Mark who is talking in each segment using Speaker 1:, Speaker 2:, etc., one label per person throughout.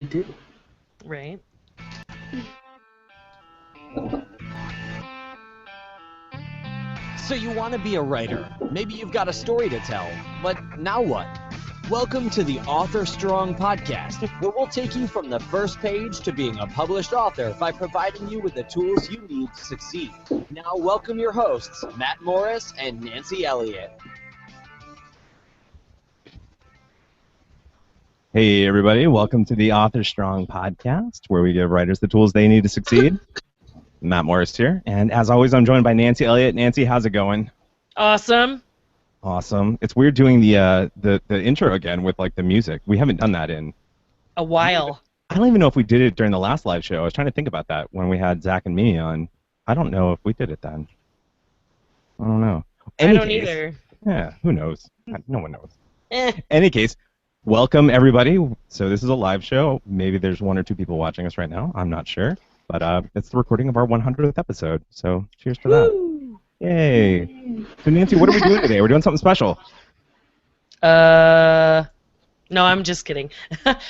Speaker 1: do.
Speaker 2: Right.
Speaker 3: So you want to be a writer. Maybe you've got a story to tell, but now what? Welcome to the Author Strong podcast, where we'll take you from the first page to being a published author by providing you with the tools you need to succeed. Now welcome your hosts, Matt Morris and Nancy Elliott.
Speaker 4: Hey everybody, welcome to the Author Strong podcast, where we give writers the tools they need to succeed. Matt Morris here, and as always, I'm joined by Nancy Elliott. Nancy, how's it going?
Speaker 2: Awesome.
Speaker 4: Awesome. It's weird doing the intro again with like the music. We haven't done that in
Speaker 2: A while.
Speaker 4: I don't even know if we did it during the last live show. I was trying to think about that when we had Zach and me on. I don't know if we did it then. I don't know.
Speaker 2: I don't either.
Speaker 4: Yeah, who knows? No one knows.
Speaker 2: Eh.
Speaker 4: Any case, welcome everybody. So this is a live show. Maybe there's one or two people watching us right now. I'm not sure. But it's the recording of our 100th episode. So cheers to that.
Speaker 2: Woo.
Speaker 4: Yay. So Nancy, what are we doing today? We're doing something special.
Speaker 2: No, I'm just kidding.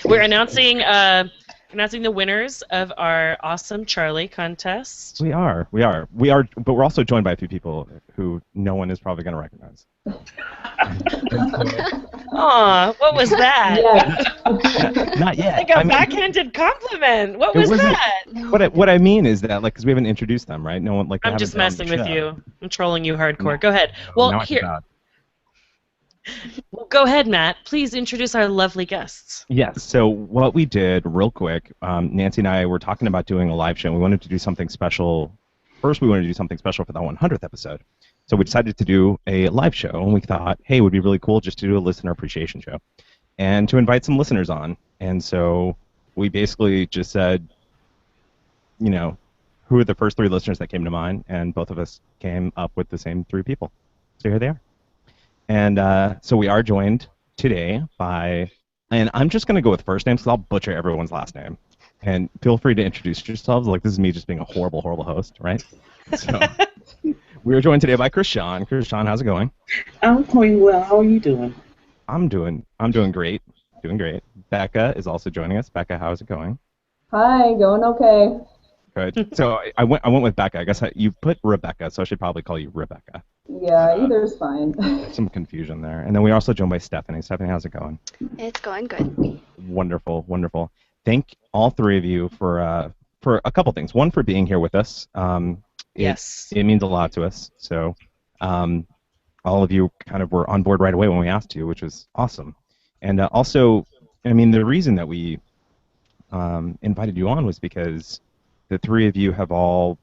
Speaker 2: We're announcing the winners of our Awesome Charlie contest.
Speaker 4: We are, but we're also joined by a few people who no one is probably going to recognize.
Speaker 2: Aw, what was that?
Speaker 4: Not yet.
Speaker 2: Like a backhanded compliment. What was that?
Speaker 4: What I mean is that, like, because we haven't introduced them, right? No one, like.
Speaker 2: I'm just messing with you. I'm trolling you hardcore. Go ahead.
Speaker 4: Well,
Speaker 2: Go ahead, Matt. Please introduce our lovely guests.
Speaker 4: Yes. So what we did, real quick, Nancy and I were talking about doing a live show. And we wanted to do something special. First, we wanted to do something special for the 100th episode. So we decided to do a live show, and we thought, hey, it would be really cool just to do a listener appreciation show, and to invite some listeners on. And so we basically just said, you know, who are the first three listeners that came to mind, and both of us came up with the same three people. So here they are. And so we are joined today by, and I'm just going to go with first names because I'll butcher everyone's last name. And feel free to introduce yourselves. Like, this is me just being a horrible, horrible host, right? So we are joined today by Krishan. Krishan, how's it going?
Speaker 1: I'm going well. How are you doing?
Speaker 4: I'm doing great. Doing great. Becca is also joining us. Becca, how's it going?
Speaker 5: Hi, going okay.
Speaker 4: Good. So I went with Becca. I guess you put Rebecca, so I should probably call you Rebecca.
Speaker 5: Yeah, either's fine.
Speaker 4: Some confusion there. And then we're also joined by Stephanie. Stephanie, how's it going?
Speaker 6: It's going good.
Speaker 4: Wonderful, wonderful. Thank all three of you for a couple things. One, for being here with us.
Speaker 2: Yes.
Speaker 4: It means a lot to us. So all of you kind of were on board right away when we asked you, which was awesome. And also, I mean, the reason that we invited you on was because the three of you have all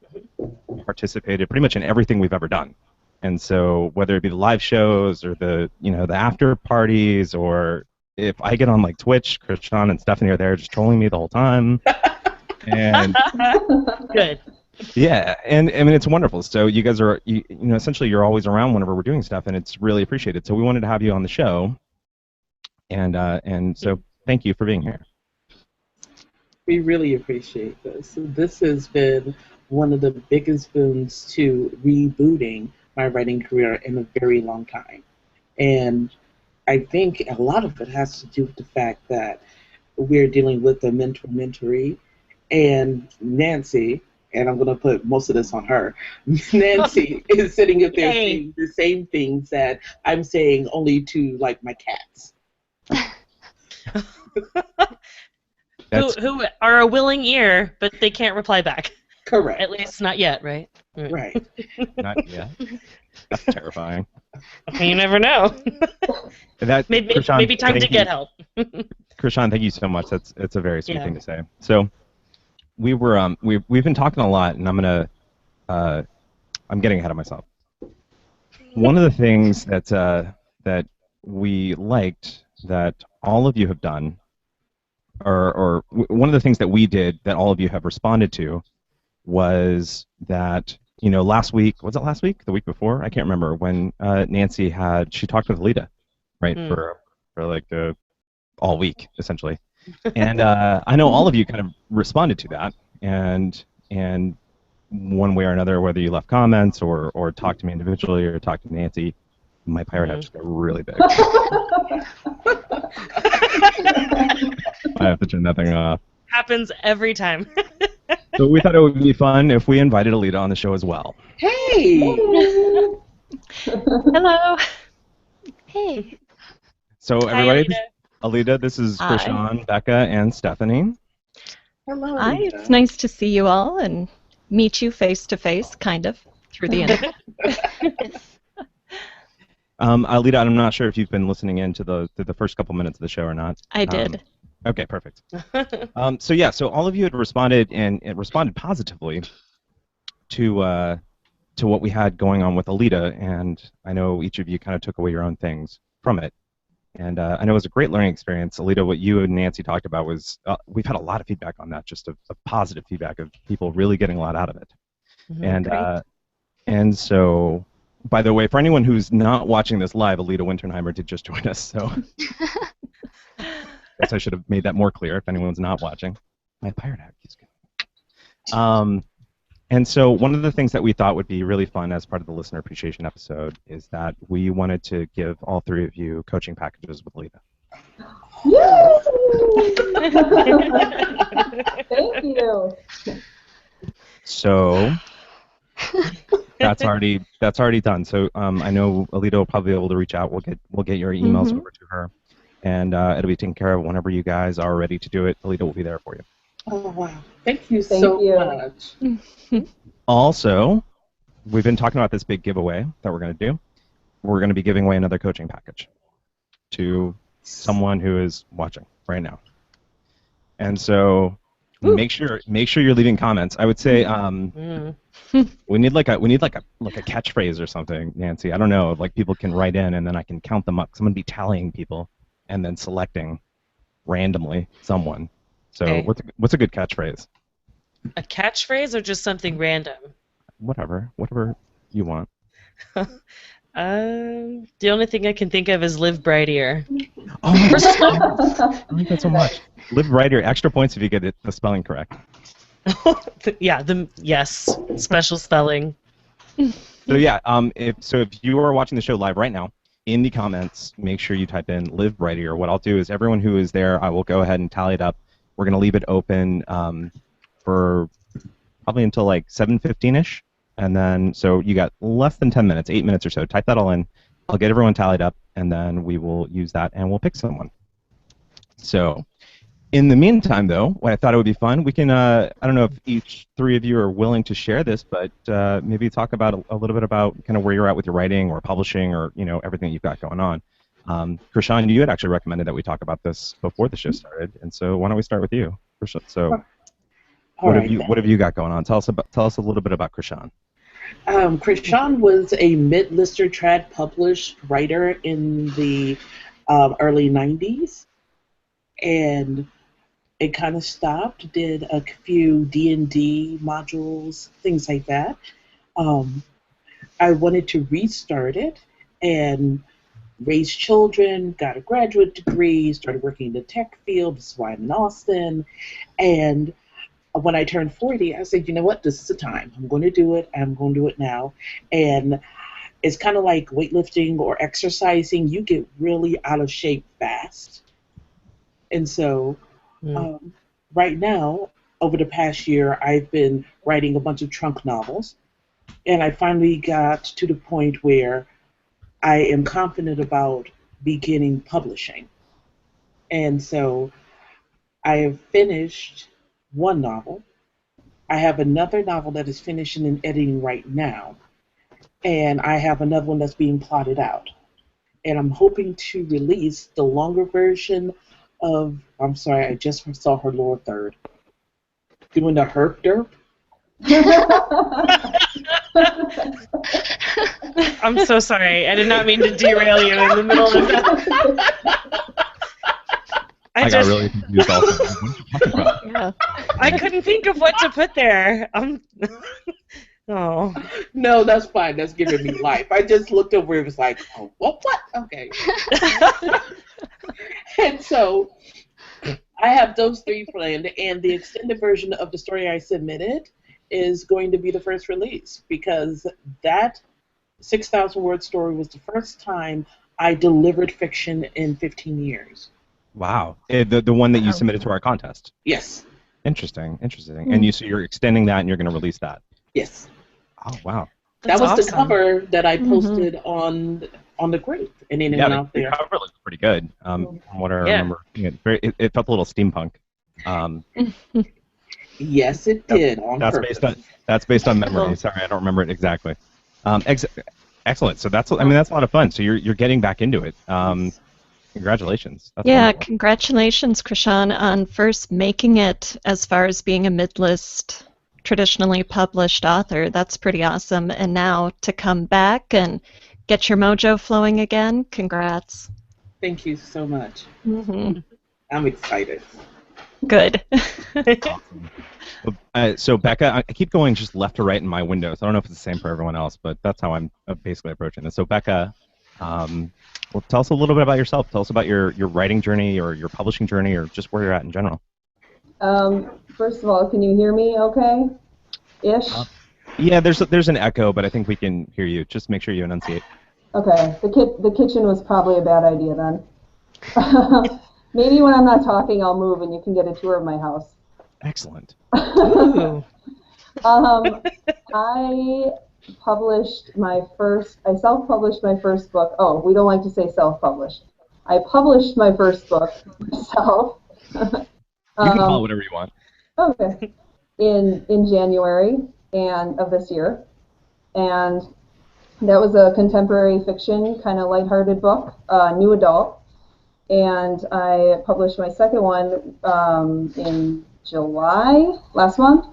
Speaker 4: participated pretty much in everything we've ever done. And so whether it be the live shows or the after parties, or if I get on like Twitch, Krishan and Stephanie are there just trolling me the whole time. And
Speaker 2: Good.
Speaker 4: yeah, and I mean, it's wonderful. So you guys are, essentially you're always around whenever we're doing stuff, and it's really appreciated. So we wanted to have you on the show, and so thank you for being here.
Speaker 1: We really appreciate this. This has been one of the biggest boons to rebooting my writing career in a very long time. And I think a lot of it has to do with the fact that we're dealing with a mentor-mentoree, and Nancy, and I'm going to put most of this on her, Nancy is sitting up there saying the same things that I'm saying, only to, like, my cats.
Speaker 2: Who are a willing ear, but they can't reply back.
Speaker 1: Correct.
Speaker 2: At least not yet, right?
Speaker 1: Right.
Speaker 4: Not yet. That's terrifying.
Speaker 2: You never know. Maybe time to get help.
Speaker 4: Krishan, thank you so much. It's a very sweet thing to say. So we were we've been talking a lot, and I'm getting ahead of myself. One of the things that we liked that all of you have done, or one of the things that we did that all of you have responded to, was that, last week, was it last week? The week before? I can't remember, when Nancy she talked with Lita, right, for like all week, essentially. And I know all of you kind of responded to that, and one way or another, whether you left comments or talked to me individually or talked to Nancy, My pirate hat just got really big. I have to turn that thing off.
Speaker 2: Happens every time.
Speaker 4: So we thought it would be fun if we invited Alita on the show as well.
Speaker 1: Hey!
Speaker 6: Hello. Hey.
Speaker 4: So
Speaker 2: Hi,
Speaker 4: everybody,
Speaker 2: Alita.
Speaker 4: Alita, this is
Speaker 6: Hi.
Speaker 4: Krishan, Becca, and Stephanie.
Speaker 1: Hello.
Speaker 6: Hi,
Speaker 1: Lisa.
Speaker 6: it's nice to see you all and meet you face to face, kind of, through the internet.
Speaker 4: Alita, I'm not sure if you've been listening in to the first couple minutes of the show or not.
Speaker 6: I did.
Speaker 4: Okay, perfect. So all of you had responded, and it responded positively to what we had going on with Alita, and I know each of you kind of took away your own things from it. And I know it was a great learning experience. Alita, what you and Nancy talked about was, we've had a lot of feedback on that, just of positive feedback of people really getting a lot out of it. And so, by the way, for anyone who's not watching this live, Alita Winterheimer did just join us, so guess I should have made that more clear if anyone's not watching. My pirate hat keeps going. And so one of the things that we thought would be really fun as part of the listener appreciation episode is that we wanted to give all three of you coaching packages with Alita.
Speaker 5: Thank you.
Speaker 4: So that's already done. So I know Alita will probably be able to reach out. We'll get your emails over to her, and it'll be taken care of whenever you guys are ready to do it. Alita will be there for you.
Speaker 1: Oh, wow. Thank you
Speaker 5: Thank
Speaker 1: so
Speaker 5: you.
Speaker 1: much.
Speaker 4: Also, we've been talking about this big giveaway that we're going to do. We're going to be giving away another coaching package to someone who is watching right now. And so make sure you're leaving comments. I would say we need like a catchphrase or something, Nancy. I don't know. Like people can write in and then I can count them up. Someone be tallying people and then selecting randomly someone. So
Speaker 2: Okay.
Speaker 4: what's a good catchphrase?
Speaker 2: A catchphrase or just something random?
Speaker 4: Whatever you want.
Speaker 2: The only thing I can think of is live brighter.
Speaker 4: Oh, I like that so much. Live right here. Extra points if you get the spelling correct.
Speaker 2: Yeah, yes, special spelling.
Speaker 4: So yeah, if you are watching the show live right now, in the comments, make sure you type in "live brighter." What I'll do is everyone who is there, I will go ahead and tally it up. We're gonna leave it open for probably until like 7:15ish, and then so you got less than 10 minutes, 8 minutes or so. Type that all in. I'll get everyone tallied up, and then we will use that and we'll pick someone. So. In the meantime, though, what I thought it would be fun, we can, I don't know if each three of you are willing to share this, but maybe talk about a little bit about kind of where you're at with your writing or publishing or, everything you've got going on. Krishan, you had actually recommended that we talk about this before the show started, and so why don't we start with you, Krishan? So what have you got going on? Tell us a little bit about Krishan.
Speaker 1: Krishan was a mid-lister trad published writer in the early 90s, and it kind of stopped, did a few D&D modules, things like that. I wanted to restart it and raise children, got a graduate degree, started working in the tech field, this is why I'm in Austin, and when I turned 40, I said, you know what, this is the time. I'm going to do it, I'm going to do it now. And it's kind of like weightlifting or exercising. You get really out of shape fast. And so right now, over the past year, I've been writing a bunch of trunk novels, and I finally got to the point where I am confident about beginning publishing. And so I have finished one novel. I have another novel that is finishing and editing right now, and I have another one that's being plotted out. And I'm hoping to release the longer version of, I'm sorry, I just saw her lower third. Doing the herp derp.
Speaker 2: I'm so sorry. I did not mean to derail you in the middle of that.
Speaker 4: I got really confused also. What are you talking about?
Speaker 6: Yeah.
Speaker 2: I couldn't think of what to put there. Oh.
Speaker 1: No, that's fine. That's giving me life. I just looked over and was like, oh, what? Okay. And so I have those three planned, and the extended version of the story I submitted is going to be the first release, because that 6,000 word story was the first time I delivered fiction in 15 years.
Speaker 4: Wow. The one that you submitted to our contest.
Speaker 1: Yes.
Speaker 4: Interesting. And so you're extending that and you're going to release that.
Speaker 1: Yes.
Speaker 4: Oh, wow.
Speaker 1: That was
Speaker 2: awesome.
Speaker 1: the cover that I posted on the Grape, and anyone out
Speaker 4: The
Speaker 1: there.
Speaker 4: cover looks pretty good. From what I remember, it felt a little steampunk.
Speaker 1: Yes, it did.
Speaker 4: That's based on memory. Sorry, I don't remember it exactly. Excellent. So that's a lot of fun. So you're getting back into it. Congratulations. That's wonderful.
Speaker 6: Congratulations, Krishan, on first making it as far as being a mid-list, traditionally published author. That's pretty awesome. And now to come back and get your mojo flowing again, congrats.
Speaker 1: Thank you so much.
Speaker 6: Mm-hmm.
Speaker 1: I'm excited.
Speaker 6: Good.
Speaker 4: Awesome. So Becca, I keep going just left to right in my windows. I don't know if it's the same for everyone else, but that's how I'm basically approaching this. So Becca, well, tell us a little bit about yourself. Tell us about your writing journey or your publishing journey or just where you're at in general.
Speaker 5: First of all, can you hear me okay? Ish?
Speaker 4: Yeah, there's an echo, but I think we can hear you. Just make sure you enunciate.
Speaker 5: Okay. The kitchen was probably a bad idea then. Maybe when I'm not talking, I'll move and you can get a tour of my house.
Speaker 4: Excellent.
Speaker 2: Ooh.
Speaker 5: I self-published my first book. Oh, we don't like to say self-published. I published my first book myself.
Speaker 4: You can call it whatever you want.
Speaker 5: Okay. In January of this year. And that was a contemporary fiction, kind of lighthearted book, new adult. And I published my second one in July, last month.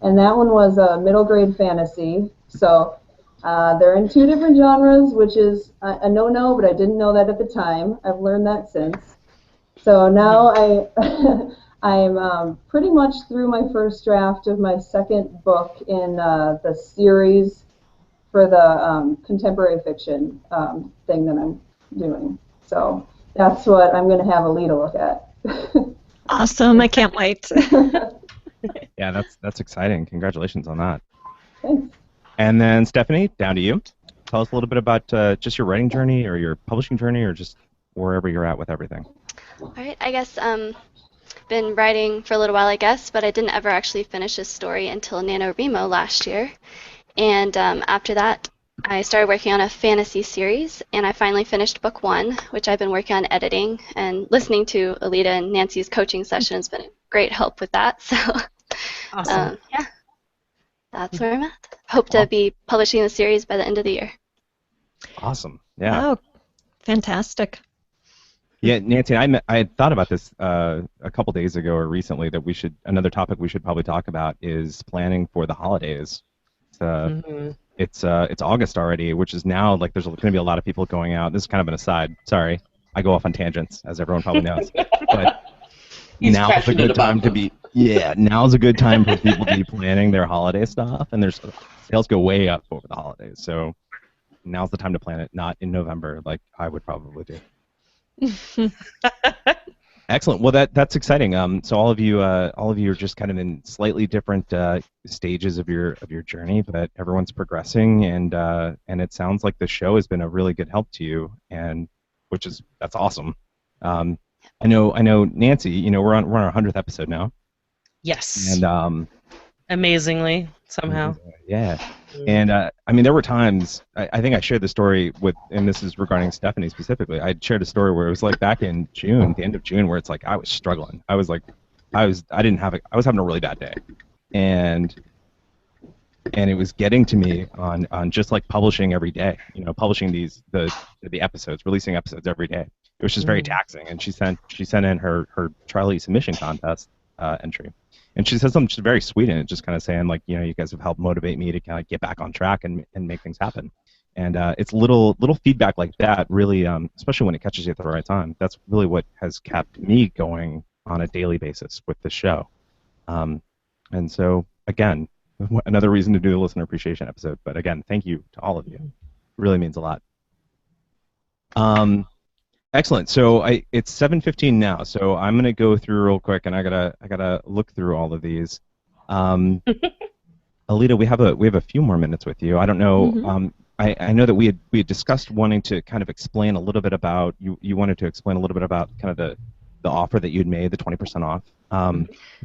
Speaker 5: And that one was a middle grade fantasy. So they're in two different genres, which is a no-no, but I didn't know that at the time. I've learned that since. So now I'm pretty much through my first draft of my second book in the series for the contemporary fiction thing that I'm doing. So that's what I'm going to have Alita look at.
Speaker 6: Awesome. I can't wait.
Speaker 4: Yeah, that's exciting. Congratulations on that.
Speaker 5: Thanks.
Speaker 4: And then Stephanie, down to you. Tell us a little bit about just your writing journey or your publishing journey or just wherever you're at with everything.
Speaker 7: All right, I guess been writing for a little while, I guess, but I didn't ever actually finish this story until NaNoWriMo last year. And after that, I started working on a fantasy series, and I finally finished book one, which I've been working on editing, and listening to Alita and Nancy's coaching session has been a great help with that. So,
Speaker 2: Awesome.
Speaker 7: yeah, that's where I'm at. Hope to be publishing the series by the end of the year.
Speaker 4: Awesome. Yeah.
Speaker 6: Oh, fantastic.
Speaker 4: Yeah, Nancy, I had thought about this a couple days ago or recently that another topic we should probably talk about is planning for the holidays. It's August already, which is now like there's going to be a lot of people going out. This is kind of an aside. Sorry, I go off on tangents, as everyone probably knows. But now's a good time to be. Yeah, now's a good time for people to be planning their holiday stuff, and there's sales go way up over the holidays. So now's the time to plan it, not in November like I would probably do. Excellent. Well, that's exciting. So all of you are just kind of in slightly different stages of your journey, but everyone's progressing, and it sounds like the show has been a really good help to you, and that's awesome. I know, Nancy. You know, we're on our 100th episode now.
Speaker 2: Yes.
Speaker 4: And
Speaker 2: amazingly, somehow.
Speaker 4: Yeah. And I mean, there were times I think I shared the story and this is regarding Stephanie specifically. I shared a story where it was like back in June, the end of June, where it's like I was struggling. I was having a really bad day, and it was getting to me on just like publishing every day. You know, publishing the episodes, releasing episodes every day. It was just very taxing. And she sent in her Charlie submission contest entry. And she said something just very sweet in it, just kind of saying, like, you know, you guys have helped motivate me to kind of get back on track and make things happen. And it's little feedback like that, really, especially when it catches you at the right time. That's really what has kept me going on a daily basis with the show. And so, again, another reason to do the listener appreciation episode. But again, thank you to all of you. It really means a lot. Excellent. So it's 7:15 now, so I'm gonna go through real quick, and I gotta look through all of these. Alita, we have a few more minutes with you. I don't know. I know that we had discussed wanting to kind of explain a little bit about you wanted to explain a little bit about kind of the offer that you'd made, the 20% off.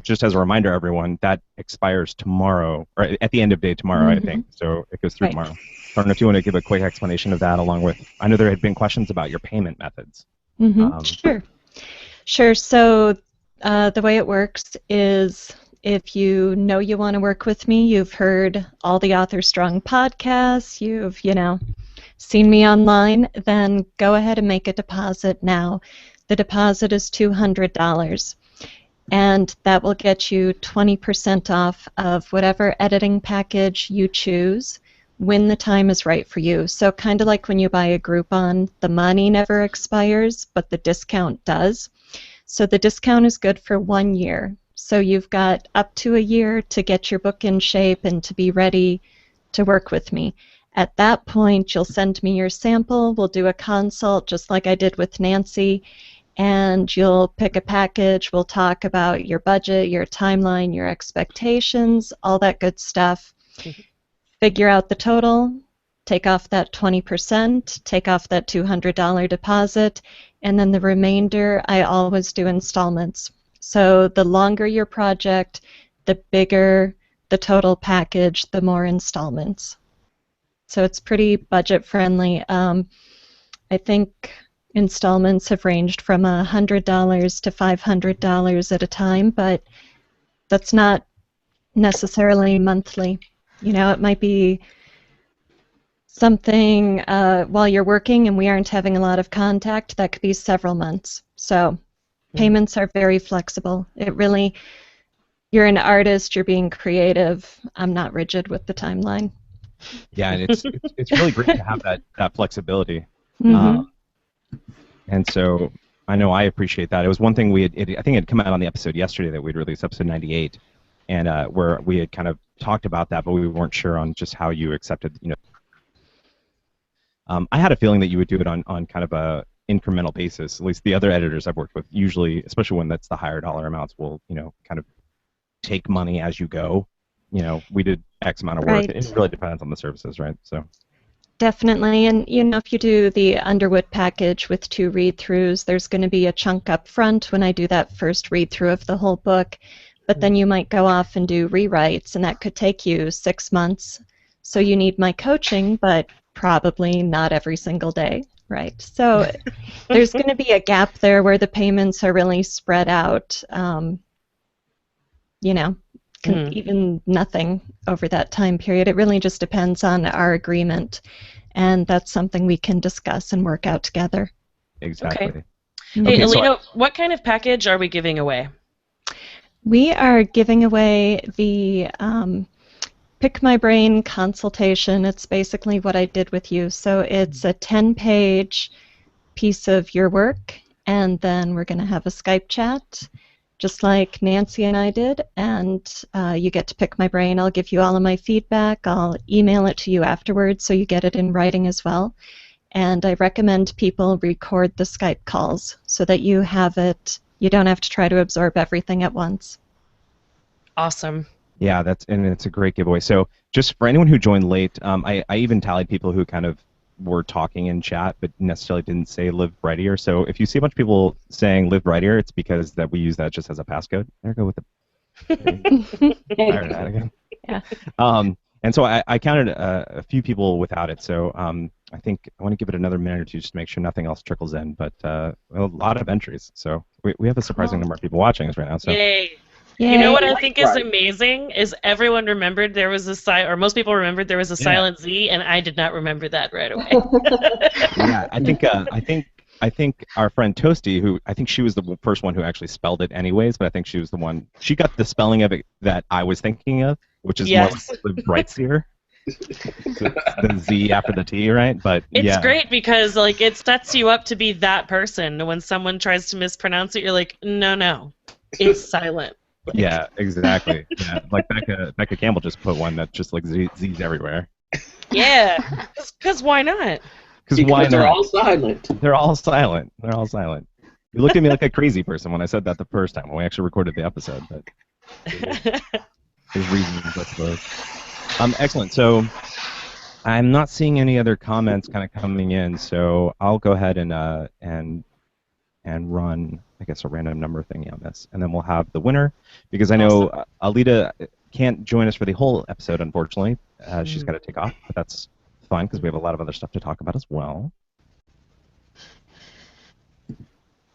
Speaker 4: Just as a reminder, everyone, that expires tomorrow, or at the end of day tomorrow, I think. So it goes through tomorrow. I don't know if you want to give a quick explanation of that, along with, I know there had been questions about your payment methods.
Speaker 6: Sure. So the way it works is, if you know you want to work with me, you've heard all the Author Strong podcasts, you've, seen me online, then go ahead and make a deposit now. The deposit is $200, and that will get you 20% off of whatever editing package you choose when the time is right for you. So kind of like when you buy a Groupon, the money never expires, but the discount does. So the discount is good for 1 year. So you've got up to a year to get your book in shape and to be ready to work with me. At that point, you'll send me your sample. We'll do a consult just like I did with Nancy, and you'll pick a package. We'll talk about your budget, your timeline, your expectations, all that good stuff. Figure out the total, take off that 20%, take off that $200 deposit, and then the remainder I always do installments. So the longer your project, the bigger the total package, the more installments. So it's pretty budget friendly. I think installments have ranged from $100 to $500 at a time, but that's not necessarily monthly. It might be something while you're working and we aren't having a lot of contact, that could be several months. So payments are very flexible. You're an artist, you're being creative. I'm not rigid with the timeline.
Speaker 4: Yeah, and it's really great to have that flexibility. And so I know I appreciate that. It was one thing I think it had come out on the episode yesterday that we'd released, episode 98, and where we had kind of talked about that, but we weren't sure on just how you accepted. I had a feeling that you would do it on kind of a incremental basis. At least the other editors I've worked with, usually, especially when that's the higher dollar amounts, will kind of take money as you go. We did X amount of work. Right. It really depends on the services, right? So.
Speaker 6: Definitely, and if you do the Underwood package with 2 read-throughs, there's going to be a chunk up front when I do that first read-through of the whole book, but then you might go off and do rewrites, and that could take you 6 months. So you need my coaching, but probably not every single day, right? So there's going to be a gap there where the payments are really spread out, even nothing over that time period. It really just depends on our agreement, and that's something we can discuss and work out together.
Speaker 4: Exactly.
Speaker 2: Okay. Hey, Alina, what kind of package are we giving away?
Speaker 6: We are giving away the Pick My Brain consultation. It's basically what I did with you. So it's a 10-page piece of your work, and then we're going to have a Skype chat, just like Nancy and I did, and you get to pick my brain. I'll give you all of my feedback. I'll email it to you afterwards so you get it in writing as well. And I recommend people record the Skype calls so that you have it. You don't have to try to absorb everything at once.
Speaker 2: Awesome.
Speaker 4: Yeah, it's a great giveaway. So just for anyone who joined late, I even tallied people who kind of were talking in chat but necessarily didn't say Live Brightier. So if you see a bunch of people saying Live Brightier, it's because that we use that just as a passcode. There, go with the fire that again.
Speaker 6: Yeah.
Speaker 4: And so I counted a few people without it. So I think I want to give it another minute or two just to make sure nothing else trickles in. But a lot of entries. So we have a surprising number of people watching us right now. So.
Speaker 2: Yay. You know what I think is amazing is everyone remembered there was or most people remembered there was a silent Z, and I did not remember that right away.
Speaker 4: Yeah, I think our friend Toasty, who I think she was the first one who actually spelled it anyways, but I think she was the one. She got the spelling of it that I was thinking of, which is more like Brightseer. The Z after the T, right? But
Speaker 2: it's great because it sets you up to be that person. When someone tries to mispronounce it, you're like, no, it's silent.
Speaker 4: Yeah, exactly. Yeah, like Becca Campbell just put one that just like Z's everywhere.
Speaker 2: Yeah, because why not?
Speaker 1: Because they're all silent.
Speaker 4: They're all silent. You looked at me like a crazy person when I said that the first time when we actually recorded the episode, but there's reasons, I suppose. Excellent. So I'm not seeing any other comments kind of coming in, so I'll go ahead and run, I guess, a random number thingy on this, and then we'll have the winner, because I know Alita can't join us for the whole episode, unfortunately. She's got to take off, but that's fine because we have a lot of other stuff to talk about as well.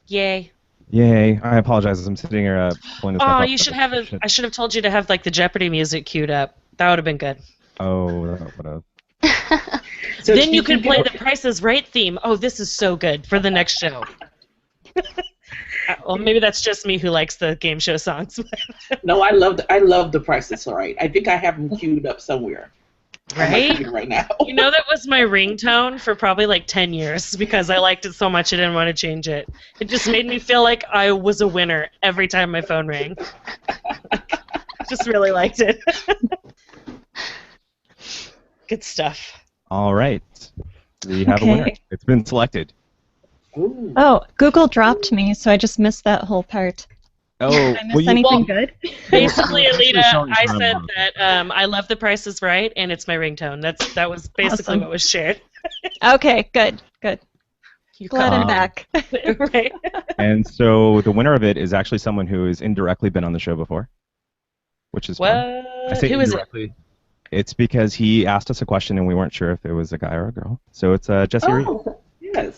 Speaker 2: Yay.
Speaker 4: Yay! I apologize as I'm sitting here pulling this stuff
Speaker 2: Oh,
Speaker 4: up,
Speaker 2: you
Speaker 4: but
Speaker 2: should have I should have told you to have like the Jeopardy music queued up. That would have been good.
Speaker 4: Oh, that would have.
Speaker 1: So
Speaker 2: Then you
Speaker 1: can
Speaker 2: could play the Price is Right theme. Oh, this is so good for the next show. Well, maybe that's just me who likes the game show songs.
Speaker 1: No, I love the Price is Right. I think I have them queued up somewhere.
Speaker 2: Right?
Speaker 1: Right now.
Speaker 2: You know, that was my ringtone for probably like 10 years because I liked it so much I didn't want to change it. It just made me feel like I was a winner every time my phone rang. Just really liked it. Good stuff.
Speaker 4: All right. We have a winner. It's been selected.
Speaker 1: Ooh.
Speaker 6: Oh, Google dropped me, so I just missed that whole part.
Speaker 4: Oh,
Speaker 6: Did I miss anything good?
Speaker 2: Basically, Alita,
Speaker 4: showing
Speaker 2: I
Speaker 4: from-
Speaker 2: said that I love The Price is Right, and it's my ringtone. That was basically
Speaker 6: Awesome.
Speaker 2: what was shared.
Speaker 6: Okay, good.
Speaker 2: You
Speaker 6: Glad
Speaker 2: caught
Speaker 6: I'm back.
Speaker 2: it, right?
Speaker 4: And so the winner of it is actually someone who has indirectly been on the show before, which is fun. I
Speaker 2: What?
Speaker 4: say
Speaker 2: Who is it?
Speaker 4: indirectly. It's because he asked us a question and we weren't sure if it was a guy or a girl. So it's Jesse Reed.
Speaker 1: Oh, yes.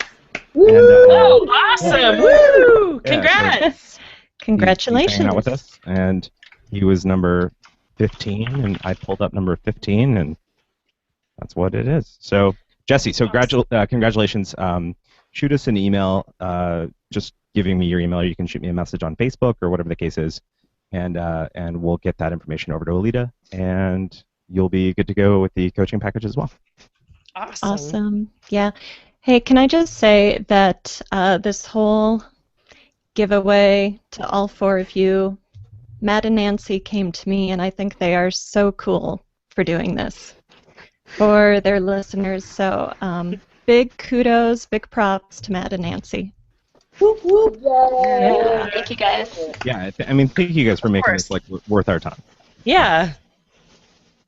Speaker 4: And,
Speaker 2: Oh, awesome! Woo!
Speaker 4: Yeah,
Speaker 2: Congrats!
Speaker 6: Congratulations.
Speaker 4: He's hanging out with us, and he was number 15, and I pulled up number 15, and that's what it is. So, Jesse, congratulations. Shoot us an email, just giving me your email, or you can shoot me a message on Facebook or whatever the case is, and we'll get that information over to Alita, and you'll be good to go with the coaching package as well.
Speaker 6: Awesome. Yeah. Hey, can I just say that this whole giveaway to all four of you, Matt and Nancy came to me, and I think they are so cool for doing this for their listeners. So big kudos, big props to Matt and Nancy.
Speaker 1: Whoop, whoop.
Speaker 5: Yay.
Speaker 7: Thank you guys.
Speaker 4: Yeah, I mean, thank you guys for making this like worth our time.
Speaker 2: Yeah.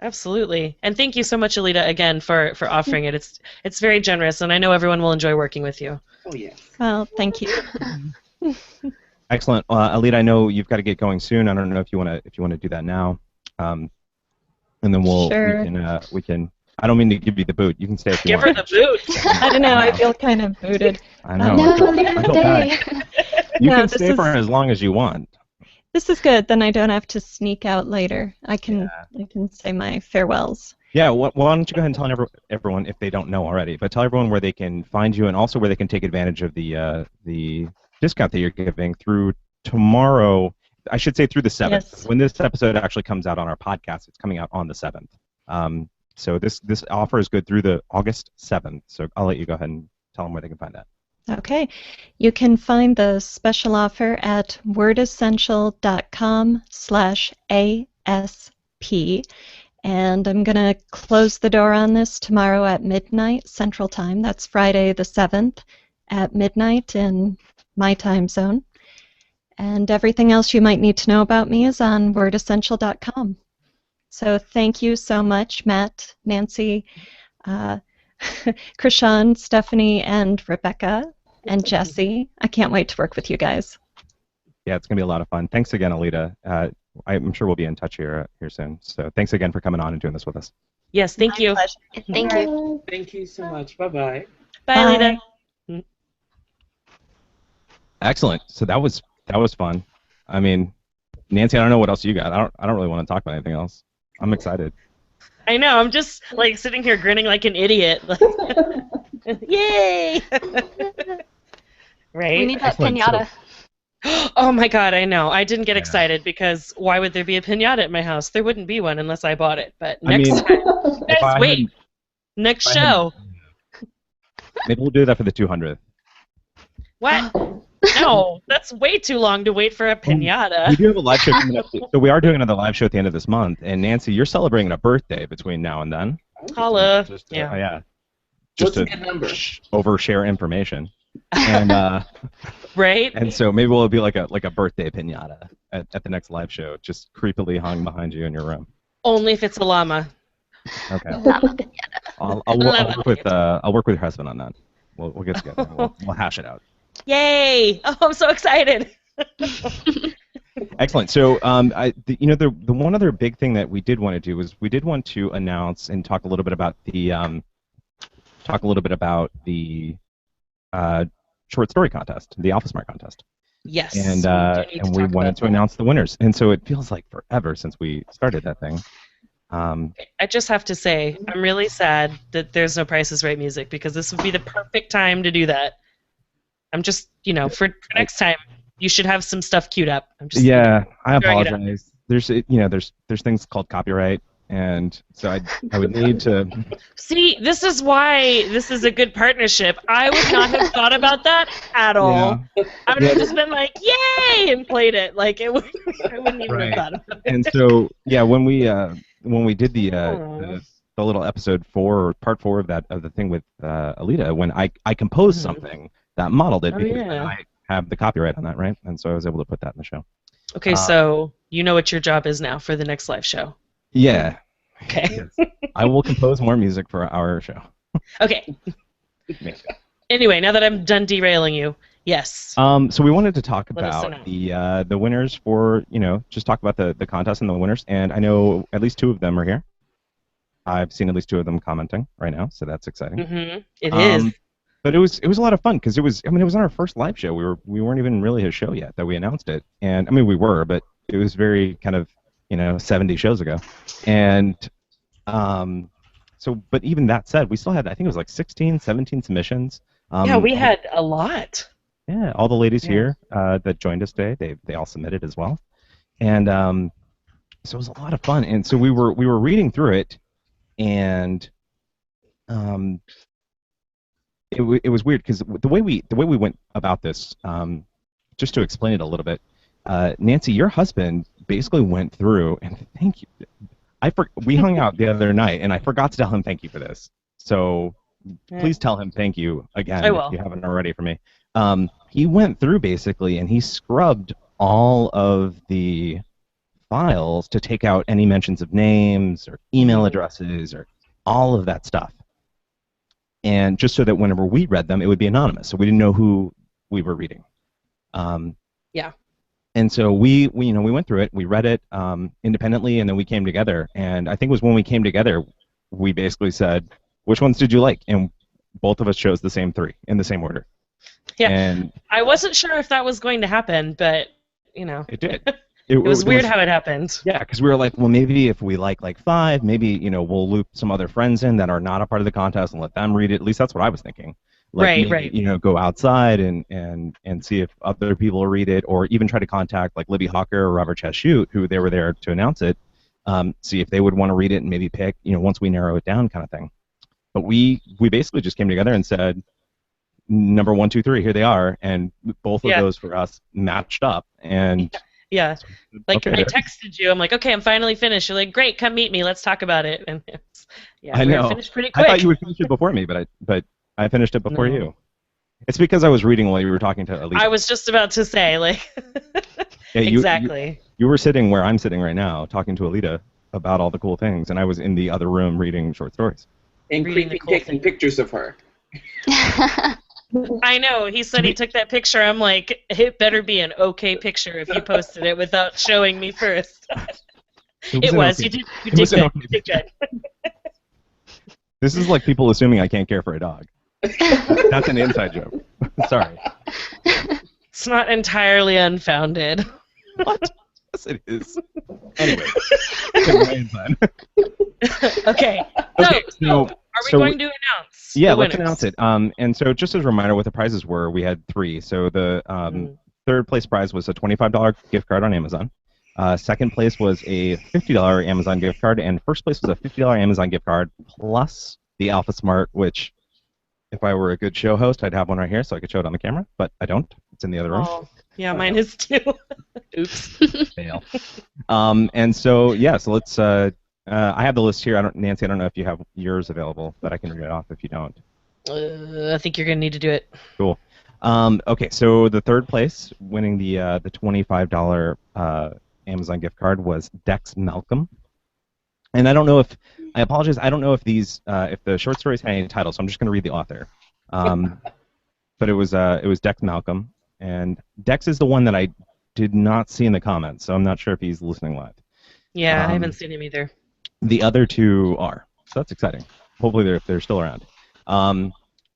Speaker 2: Absolutely. And thank you so much, Alita, again, for offering it. It's very generous, and I know everyone will enjoy working with you.
Speaker 1: Oh, yes.
Speaker 6: Well, thank you.
Speaker 4: Excellent, Alita. I know you've got to get going soon. I don't know if you want to do that now, and then
Speaker 6: Sure.
Speaker 4: we can. I don't mean to give you the boot. You can stay if you
Speaker 2: Give her
Speaker 4: want.
Speaker 2: the boot.
Speaker 6: I don't know. I feel kind of booted.
Speaker 4: I know.
Speaker 7: No,
Speaker 4: I feel
Speaker 7: leave her
Speaker 4: bad.
Speaker 7: stay.
Speaker 4: You
Speaker 6: No,
Speaker 4: can
Speaker 6: this
Speaker 4: stay for
Speaker 6: is-
Speaker 4: as long as you want.
Speaker 6: This is good. Then I don't have to sneak out later. I can say my farewells.
Speaker 4: Yeah. Why don't you go ahead and tell everyone if they don't know already, but tell everyone where they can find you and also where they can take advantage of the discount that you're giving through tomorrow. I should say through the 7th.
Speaker 6: Yes.
Speaker 4: When this episode actually comes out on our podcast, it's coming out on the 7th. So this offer is good through the August 7th. So I'll let you go ahead and tell them where they can find that.
Speaker 6: Okay. You can find the special offer at wordessential.com/ASP. And I'm going to close the door on this tomorrow at midnight Central Time. That's Friday the 7th at midnight in my time zone. And everything else you might need to know about me is on wordessential.com. So thank you so much, Matt, Nancy, Krishan, Stephanie, and Rebecca, and Jesse. I can't wait to work with you guys.
Speaker 4: Yeah, it's going to be a lot of fun. Thanks again, Alita. I'm sure we'll be in touch here soon. So thanks again for coming on and doing this with us.
Speaker 2: Yes, thank you.
Speaker 6: My pleasure.
Speaker 7: Thank you.
Speaker 1: Thank you so much. Bye-bye.
Speaker 2: Bye,
Speaker 6: Bye.
Speaker 2: Alita.
Speaker 4: Excellent. So that was fun. I mean, Nancy, I don't know what else you got. I don't really want to talk about anything else. I'm excited.
Speaker 2: I know. I'm just like sitting here grinning like an idiot. Yay! Right?
Speaker 7: We need that
Speaker 4: Excellent.
Speaker 7: pinata.
Speaker 2: Oh my god, I know. I didn't get excited because why would there be a pinata at my house? There wouldn't be one unless I bought it. But
Speaker 4: I
Speaker 2: next
Speaker 4: mean,
Speaker 2: time,
Speaker 4: if I
Speaker 2: guys, wait. Next
Speaker 4: if I had-
Speaker 2: show.
Speaker 4: Maybe we'll do that for the 200th.
Speaker 2: What? No, that's way too long to wait for a
Speaker 4: We
Speaker 2: pinata.
Speaker 4: do have a live show coming up. So we are doing another live show at the end of this month. And Nancy, you're celebrating a birthday between now and then.
Speaker 2: Holla.
Speaker 4: Just,
Speaker 2: Yeah.
Speaker 4: yeah. Just
Speaker 1: What's
Speaker 4: to
Speaker 1: a good number?
Speaker 4: overshare information. And
Speaker 2: Right?
Speaker 4: and so maybe we'll be like a birthday pinata at the next live show, just creepily hung behind you in your room.
Speaker 2: Only if it's a llama.
Speaker 4: Okay.
Speaker 7: La Mañana.
Speaker 4: I'll work with your husband on that. We'll get together. We'll hash it out.
Speaker 2: Yay! Oh, I'm so excited.
Speaker 4: Excellent. So, the one other big thing that we did want to do was we did want to announce and talk a little bit about the short story contest, the AlphaSmart contest,
Speaker 2: Yes.
Speaker 4: and we wanted to announce the winners. And so it feels like forever since we started that thing.
Speaker 2: I just have to say, I'm really sad that there's no Price is Right music because this would be the perfect time to do that. I'm just, for next time, you should have some stuff queued up.
Speaker 4: I
Speaker 2: throwing it out.
Speaker 4: apologize. There's things called copyright, and so I would need to.
Speaker 2: See, this is why this is a good partnership. I would not have thought about that at all.
Speaker 4: Yeah.
Speaker 2: I would have just been like, "Yay!" and played it. Like I wouldn't even have thought about it.
Speaker 4: And so when we did the little episode 4 or part 4 of the thing with Alita, when I composed something that modeled it because I have the copyright on that, right? And so I was able to put that in the show.
Speaker 2: Okay, so you know what your job is now for the next live show.
Speaker 4: Yeah.
Speaker 2: Okay.
Speaker 4: Yes. I will compose more music for our show.
Speaker 2: Okay. Anyway, now that I'm done derailing you, yes.
Speaker 4: So we wanted to talk
Speaker 2: Let us
Speaker 4: about
Speaker 2: know.
Speaker 4: the winners for, just talk about the contest and the winners. And I know at least 2 of them are here. I've seen at least 2 of them commenting right now, so that's exciting.
Speaker 2: Mm-hmm. It is.
Speaker 4: But it was a lot of fun because it was on our first live show. We weren't even really a show yet that we announced it, and we were, but it was very kind of 70 shows ago, and but even that said, we still had, I think it was like 16, 17 submissions.
Speaker 2: Yeah, we had a lot.
Speaker 4: Yeah, all the ladies here that joined us today, they all submitted as well, and so it was a lot of fun. And so we were reading through it, and it was weird because the way we went about this, just to explain it a little bit, Nancy, your husband basically went through, and thank you. We hung out the other night, and I forgot to tell him thank you for this. So please tell him thank you again if you haven't already for me. He went through basically, and he scrubbed all of the files to take out any mentions of names or email addresses or all of that stuff. And just so that whenever we read them, it would be anonymous, so we didn't know who we were reading.
Speaker 2: Yeah.
Speaker 4: And so we went through it, we read it independently, and then we came together. And I think it was when we came together, we basically said, which ones did you like? And both of us chose the same 3 in the same order.
Speaker 2: Yeah.
Speaker 4: And
Speaker 2: I wasn't sure if that was going to happen, but
Speaker 4: it did.
Speaker 2: It was weird how it happened.
Speaker 4: Yeah, because we were like, well, maybe if we like 5, maybe we'll loop some other friends in that are not a part of the contest and let them read it. At least that's what I was thinking.
Speaker 2: Right.
Speaker 4: Go outside and see if other people read it, or even try to contact like Libby Hawker or Robert Chashute, who they were there to announce it. See if they would want to read it and maybe pick, once we narrow it down, kind of thing. But we basically just came together and said, number 1, 2, 3, here they are, and both of those for us matched up. And
Speaker 2: yeah, like
Speaker 4: okay.
Speaker 2: I texted you, I'm like, okay, I'm finally finished. You're like, great, come meet me, let's talk about it. And
Speaker 4: I know.
Speaker 2: We finished pretty quick.
Speaker 4: I thought you would finish it before me, but I finished it before you. It's because I was reading while you were talking to Alita.
Speaker 2: I was just about to say, exactly.
Speaker 4: You were sitting where I'm sitting right now, talking to Alita about all the cool things, and I was in the other room reading short stories.
Speaker 1: And taking pictures of her.
Speaker 2: I know. He said he took that picture. I'm like, it better be an okay picture if you posted it without showing me first. It was.
Speaker 4: Okay.
Speaker 2: You did good. You did good.
Speaker 4: This is like people assuming I can't care for a dog. That's an inside joke. Sorry.
Speaker 2: It's not entirely unfounded.
Speaker 4: What? Yes, it is. Anyway.
Speaker 2: Okay. So are we going to announce?
Speaker 4: Yeah,
Speaker 2: the
Speaker 4: let's
Speaker 2: winners?
Speaker 4: announce it. And so just as a reminder what the prizes were, we had 3. So the third place prize was a $25 gift card on Amazon. Second place was a $50 Amazon gift card, and first place was a $50 Amazon gift card plus the AlphaSmart, which if I were a good show host, I'd have one right here so I could show it on the camera, but I don't. It's in the other room.
Speaker 2: Oh, yeah, mine is too. Oops.
Speaker 4: Fail. And so so let's. I have the list here. Nancy, I don't know if you have yours available, but I can read it off if you don't.
Speaker 2: I think you're gonna need to do it.
Speaker 4: Cool. Okay, so the third place, winning the $25 Amazon gift card, was Dex Malcolm. And I don't know if I apologize. I don't know if these if the short stories had any titles, so I'm just going to read the author. But it was Dex Malcolm, and Dex is the one that I did not see in the comments, so I'm not sure if he's listening live.
Speaker 2: Yeah, I haven't seen him either.
Speaker 4: The other two are, so that's exciting. Hopefully they're still around.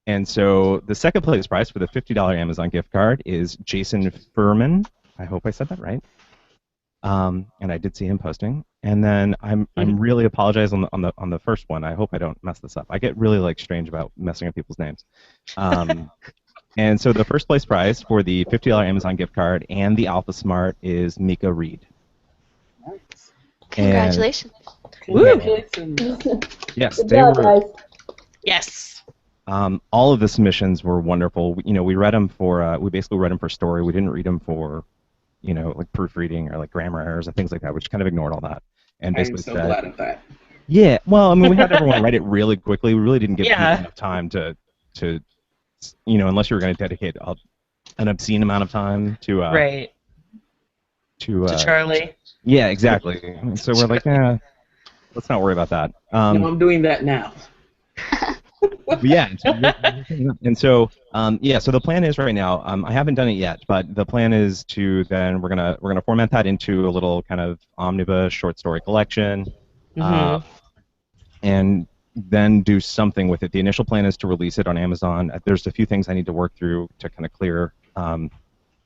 Speaker 4: And so the second place prize for the $50 Amazon gift card is Jason Furman. I hope I said that right. And I did see him posting. And then I'm really apologize on the first one. I hope I don't mess this up. I get really strange about messing up people's names. And so the first place prize for the $50 Amazon gift card and the Alpha Smart is Mika Reed.
Speaker 1: Nice.
Speaker 7: Congratulations.
Speaker 1: Congratulations.
Speaker 4: Yes,
Speaker 5: Good
Speaker 4: they
Speaker 5: job,
Speaker 4: were.
Speaker 5: guys.
Speaker 2: Yes.
Speaker 4: All of the submissions were wonderful. We read them for. We basically read them for story. We didn't read them for, proofreading or grammar errors and things like that. We just kind of ignored all that and basically
Speaker 1: I'm so glad of that.
Speaker 4: Yeah. Well, I mean, we had everyone write it really quickly. We really didn't give people enough time to unless you were going to dedicate an obscene amount of time to.
Speaker 2: Right.
Speaker 4: To
Speaker 2: Charlie.
Speaker 4: Yeah, exactly. And so we're like, let's not worry about that.
Speaker 1: No, I'm doing that now.
Speaker 4: Yeah, and so so the plan is right now. I haven't done it yet, but the plan is to then we're gonna format that into a little kind of omnibus short story collection, and then do something with it. The initial plan is to release it on Amazon. There's a few things I need to work through to kind of clear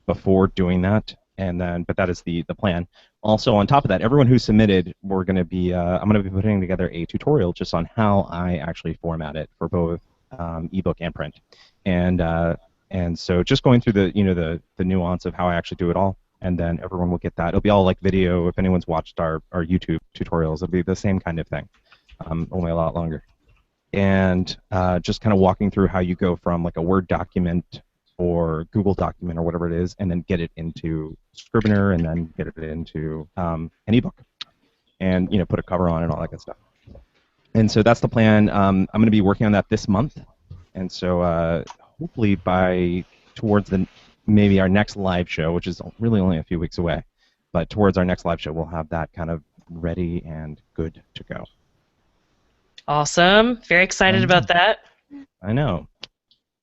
Speaker 4: before doing that. But that is the plan. Also, on top of that, everyone who submitted, we're going to be, I'm going to be putting together a tutorial just on how I actually format it for both ebook and print, and so just going through the nuance of how I actually do it all, and then everyone will get that. It'll be all like video. If anyone's watched our YouTube tutorials, it'll be the same kind of thing, only a lot longer, and just kind of walking through how you go from like a Word document or Google document or whatever it is, and then get it into Scrivener, and then get it into an ebook, and put a cover on it and all that good stuff. And so that's the plan. I'm going to be working on that this month, and so hopefully towards maybe our next live show, which is really only a few weeks away, but towards our next live show, we'll have that kind of ready and good to go.
Speaker 2: Awesome. Very excited about that.
Speaker 4: I know.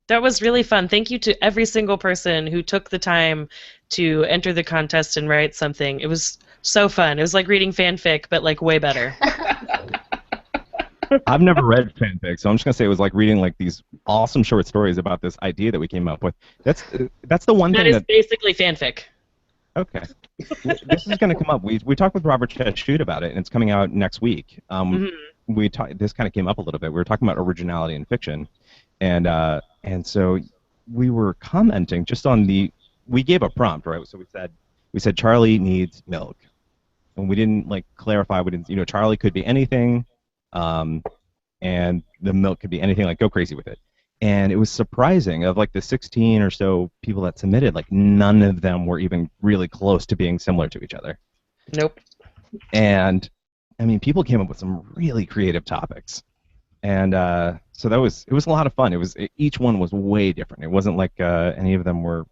Speaker 2: That was really fun. Thank you to every single person who took the time to enter the contest and write something. It was so fun. It was like reading fanfic, but way better.
Speaker 4: I've never read fanfic, so I'm just gonna say it was like reading these awesome short stories about this idea that we came up with. That's the one thing
Speaker 2: that is basically fanfic.
Speaker 4: Okay. This is gonna come up. We talked with Robert Cheshute about it, and it's coming out next week. This kind of came up a little bit. We were talking about originality in fiction, and so we were commenting just on we gave a prompt, right? So we said Charlie needs milk, and we didn't clarify. We didn't, Charlie could be anything, and the milk could be anything. Go crazy with it. And it was surprising, of the 16 or so people that submitted, none of them were even really close to being similar to each other.
Speaker 2: Nope.
Speaker 4: And I mean, people came up with some really creative topics. And so it was a lot of fun. Each one was way different. It wasn't like any of them were,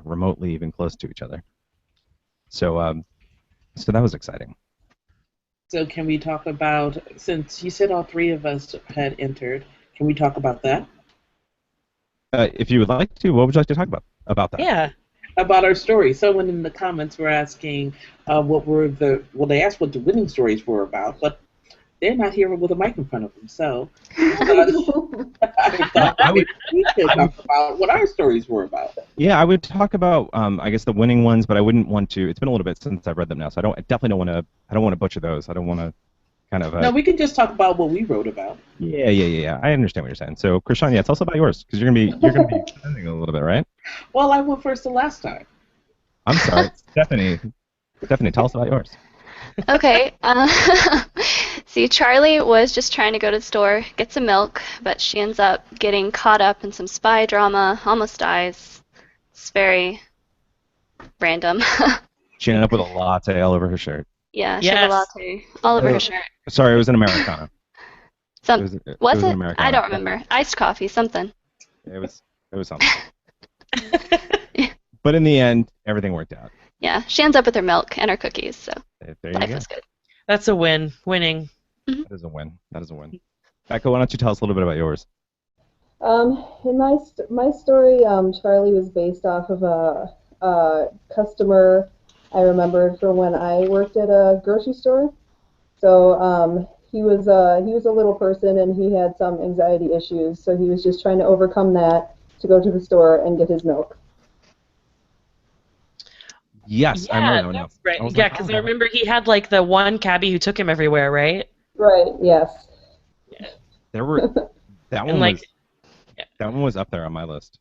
Speaker 4: remotely even close to each other. So that was exciting.
Speaker 1: So can we talk about, since you said all three of us had entered, can we talk about that?
Speaker 4: If you would like to, what would you like to talk about that?
Speaker 2: Yeah.
Speaker 1: About our story. Someone in the comments were asking they asked what the winning stories were about, but they're not here with a mic in front of them, so I thought we could talk about what our stories were about.
Speaker 4: Yeah, I would talk about, I guess, the winning ones, but I wouldn't want to. It's been a little bit since I've read them now, so I definitely don't want to. I don't want to butcher those. I don't want to kind of.
Speaker 1: No, we can just talk about what we wrote about.
Speaker 4: Yeah. I understand what you're saying. So, Krishan, tell us about yours, because you're gonna be presenting a little bit, right?
Speaker 1: Well, I went first the last time.
Speaker 4: I'm sorry, Stephanie. Stephanie, tell us about yours.
Speaker 7: Okay. See, Charlie was just trying to go to the store, get some milk, but she ends up getting caught up in some spy drama, almost dies. It's very random.
Speaker 4: She ended up with a latte all over her shirt.
Speaker 7: Yeah, she had a latte all over her shirt.
Speaker 4: Sorry, it was an Americano.
Speaker 7: Was it?
Speaker 4: Americano.
Speaker 7: I don't remember. Iced coffee, something.
Speaker 4: It was something. But in the end, everything worked out.
Speaker 7: Yeah, she ends up with her milk and her cookies, so
Speaker 4: there you
Speaker 7: life
Speaker 4: go.
Speaker 7: was good.
Speaker 2: That's a win. Winning.
Speaker 4: That is a win. That is a win. Becca, why don't you tell us a little bit about yours?
Speaker 5: In my story, Charlie was based off of a customer I remembered from when I worked at a grocery store. So he was a little person and he had some anxiety issues. So he was just trying to overcome that to go to the store and get his milk.
Speaker 4: Yes, I remember that one.
Speaker 2: that's right.
Speaker 4: I was
Speaker 2: Yeah,
Speaker 4: like,
Speaker 2: because
Speaker 4: oh,
Speaker 2: I remember he had like the one cabbie who took him everywhere, right?
Speaker 5: Right. Yes.
Speaker 4: there were that
Speaker 2: And
Speaker 4: one
Speaker 2: like,
Speaker 4: was that one was up there on my list.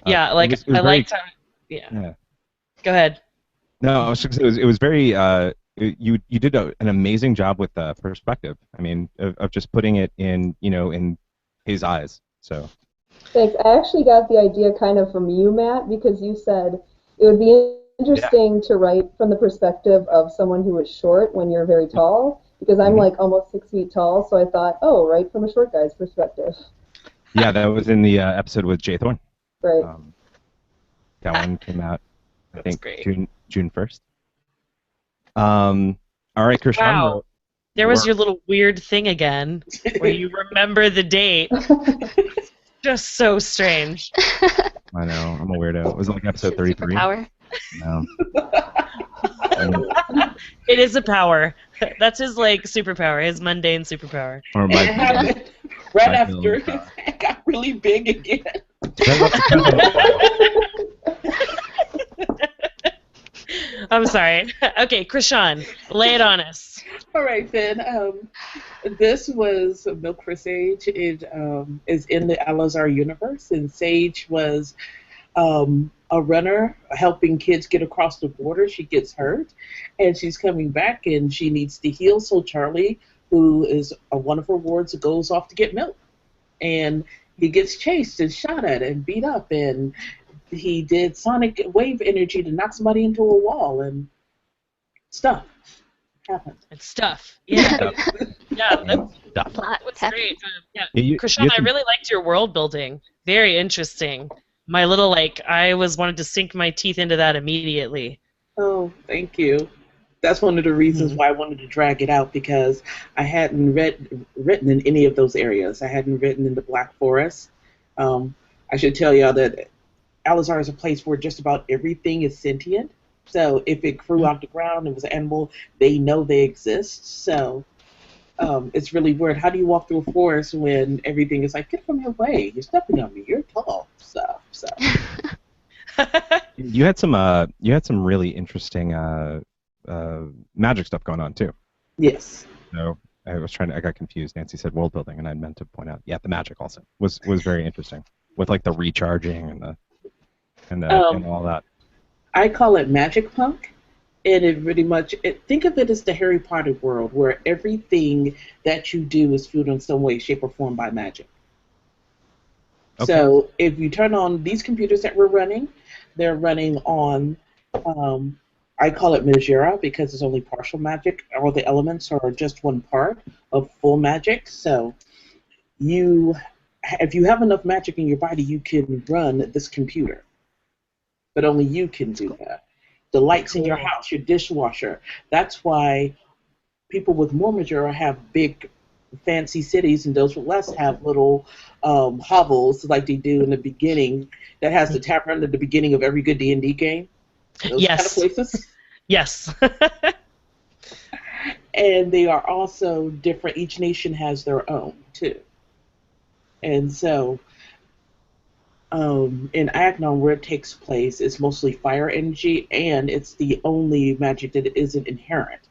Speaker 2: yeah,
Speaker 4: It
Speaker 2: like
Speaker 4: was
Speaker 2: I
Speaker 4: very-
Speaker 2: liked how. Yeah.
Speaker 4: Yeah.
Speaker 2: Go ahead.
Speaker 4: No, I was just, it was very you did an amazing job with perspective. I mean, of just putting it in in his eyes. So
Speaker 5: Thanks. I actually got the idea kind of from you, Matt, because you said it would be interesting to write from the perspective of someone who is short when you're very tall, because I'm like almost 6 feet tall, so I thought, oh, write from a short guy's perspective.
Speaker 4: yeah, that was in the episode with Jay Thorne.
Speaker 5: Right.
Speaker 4: That one came out, I think,
Speaker 2: great.
Speaker 4: June 1st. All right, Krishan.
Speaker 2: Wow. There was your little weird thing again, where you remember the date. Just so strange.
Speaker 4: I know, I'm a weirdo. It was like episode 33.
Speaker 7: Superpower.
Speaker 4: No.
Speaker 2: It is a power. That's his like superpower, his mundane superpower.
Speaker 4: Or
Speaker 1: And
Speaker 4: my,
Speaker 1: it happened right
Speaker 4: my
Speaker 1: after
Speaker 4: little
Speaker 1: his
Speaker 4: car.
Speaker 1: head got really big again.
Speaker 2: I'm sorry. Okay, Krishan, lay it on us.
Speaker 1: All right, then. This was Milk for Sage. It is in the Al-Azhar universe, and Sage was a runner helping kids get across the border. She gets hurt, and she's coming back, and she needs to heal. So Charlie, who is one of her wards, goes off to get milk, and he gets chased and shot at and beat up, and he did sonic wave energy to knock somebody into a wall, and stuff happened.
Speaker 2: It's stuff. Yeah. Yeah,
Speaker 4: Stuff.
Speaker 7: Plot
Speaker 2: that's
Speaker 7: happened.
Speaker 2: great. Yeah.
Speaker 4: You
Speaker 2: Krishan,
Speaker 4: had
Speaker 2: I
Speaker 4: some-
Speaker 2: really liked your world building. Very interesting. My little I wanted to sink my teeth into that immediately.
Speaker 1: Oh, thank you. That's one of the reasons why I wanted to drag it out, because I hadn't written in any of those areas. I hadn't written in the Black Forest. I should tell y'all that Al-Azhar is a place where just about everything is sentient. So if it grew out the ground, it was an animal, they know they exist. So it's really weird. How do you walk through a forest when everything is like, get from your way, you're stepping on me, you're tall, stuff. So
Speaker 4: You had some really interesting magic stuff going on too.
Speaker 1: yes.
Speaker 4: So I got confused. Nancy said world building, and I meant to point out, the magic also was very interesting with like the recharging and all that.
Speaker 1: I call it magic punk, and it pretty much think of it as the Harry Potter world, where everything that you do is fueled in some way, shape, or form by magic.
Speaker 4: Okay.
Speaker 1: So if you turn on these computers that we're running, they're running on, I call it Majera because it's only partial magic. All the elements are just one part of full magic. So if you have enough magic in your body, you can run this computer. But only you can do that. The lights in your house, your dishwasher. That's why people with more Majora have big, fancy cities, and those with less have little hovels like they do in the beginning. That has the tavern at the beginning of every good D&D game. Those kind of places.
Speaker 2: Yes.
Speaker 1: And they are also different. Each nation has their own too. And so in Agnon, where it takes place, it's mostly fire energy, and it's the only magic that isn't inherent.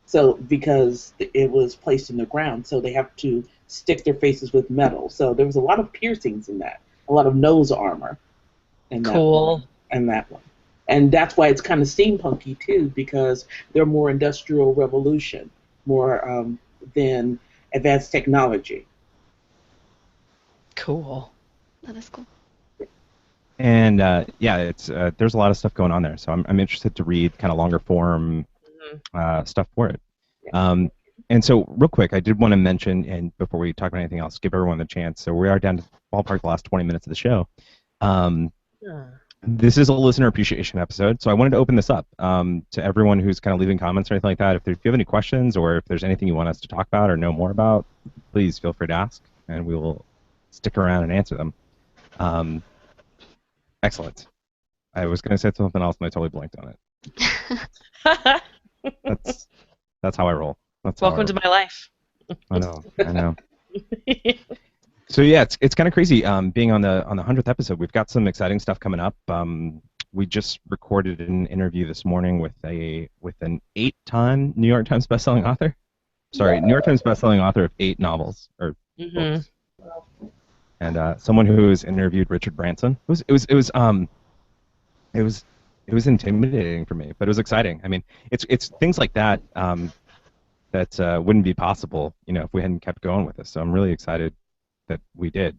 Speaker 1: So because it was placed in the ground, so they have to stick their faces with metal. So there was a lot of piercings in that, a lot of nose armor in that
Speaker 2: Cool.
Speaker 1: one, and that one. And that's why it's kind of steampunky too, because they're more industrial revolution, more than advanced technology.
Speaker 2: Cool.
Speaker 7: That is cool.
Speaker 4: And it's there's a lot of stuff going on there. So I'm interested to read kind of longer form stuff for it. And so real quick, I did want to mention, and before we talk about anything else, give everyone the chance. So we are down to ballpark the last 20 minutes of the show. This is a listener appreciation episode, so I wanted to open this up to everyone who's kind of leaving comments or anything like that. If you have any questions or if there's anything you want us to talk about or know more about, please feel free to ask, and we will stick around and answer them. Excellent. I was going to say something else, and I totally blanked on it. That's how I roll.
Speaker 2: Welcome to my life.
Speaker 4: I know. So yeah, it's kind of crazy being on the 100th episode. We've got some exciting stuff coming up. We just recorded an interview this morning with an 8-time New York Times bestselling author. Sorry, New York Times bestselling author of 8 novels or books. And someone who has interviewed Richard Branson. It was intimidating for me, but it was exciting. I mean, it's things like that that wouldn't be possible, if we hadn't kept going with this. So I'm really excited that we did,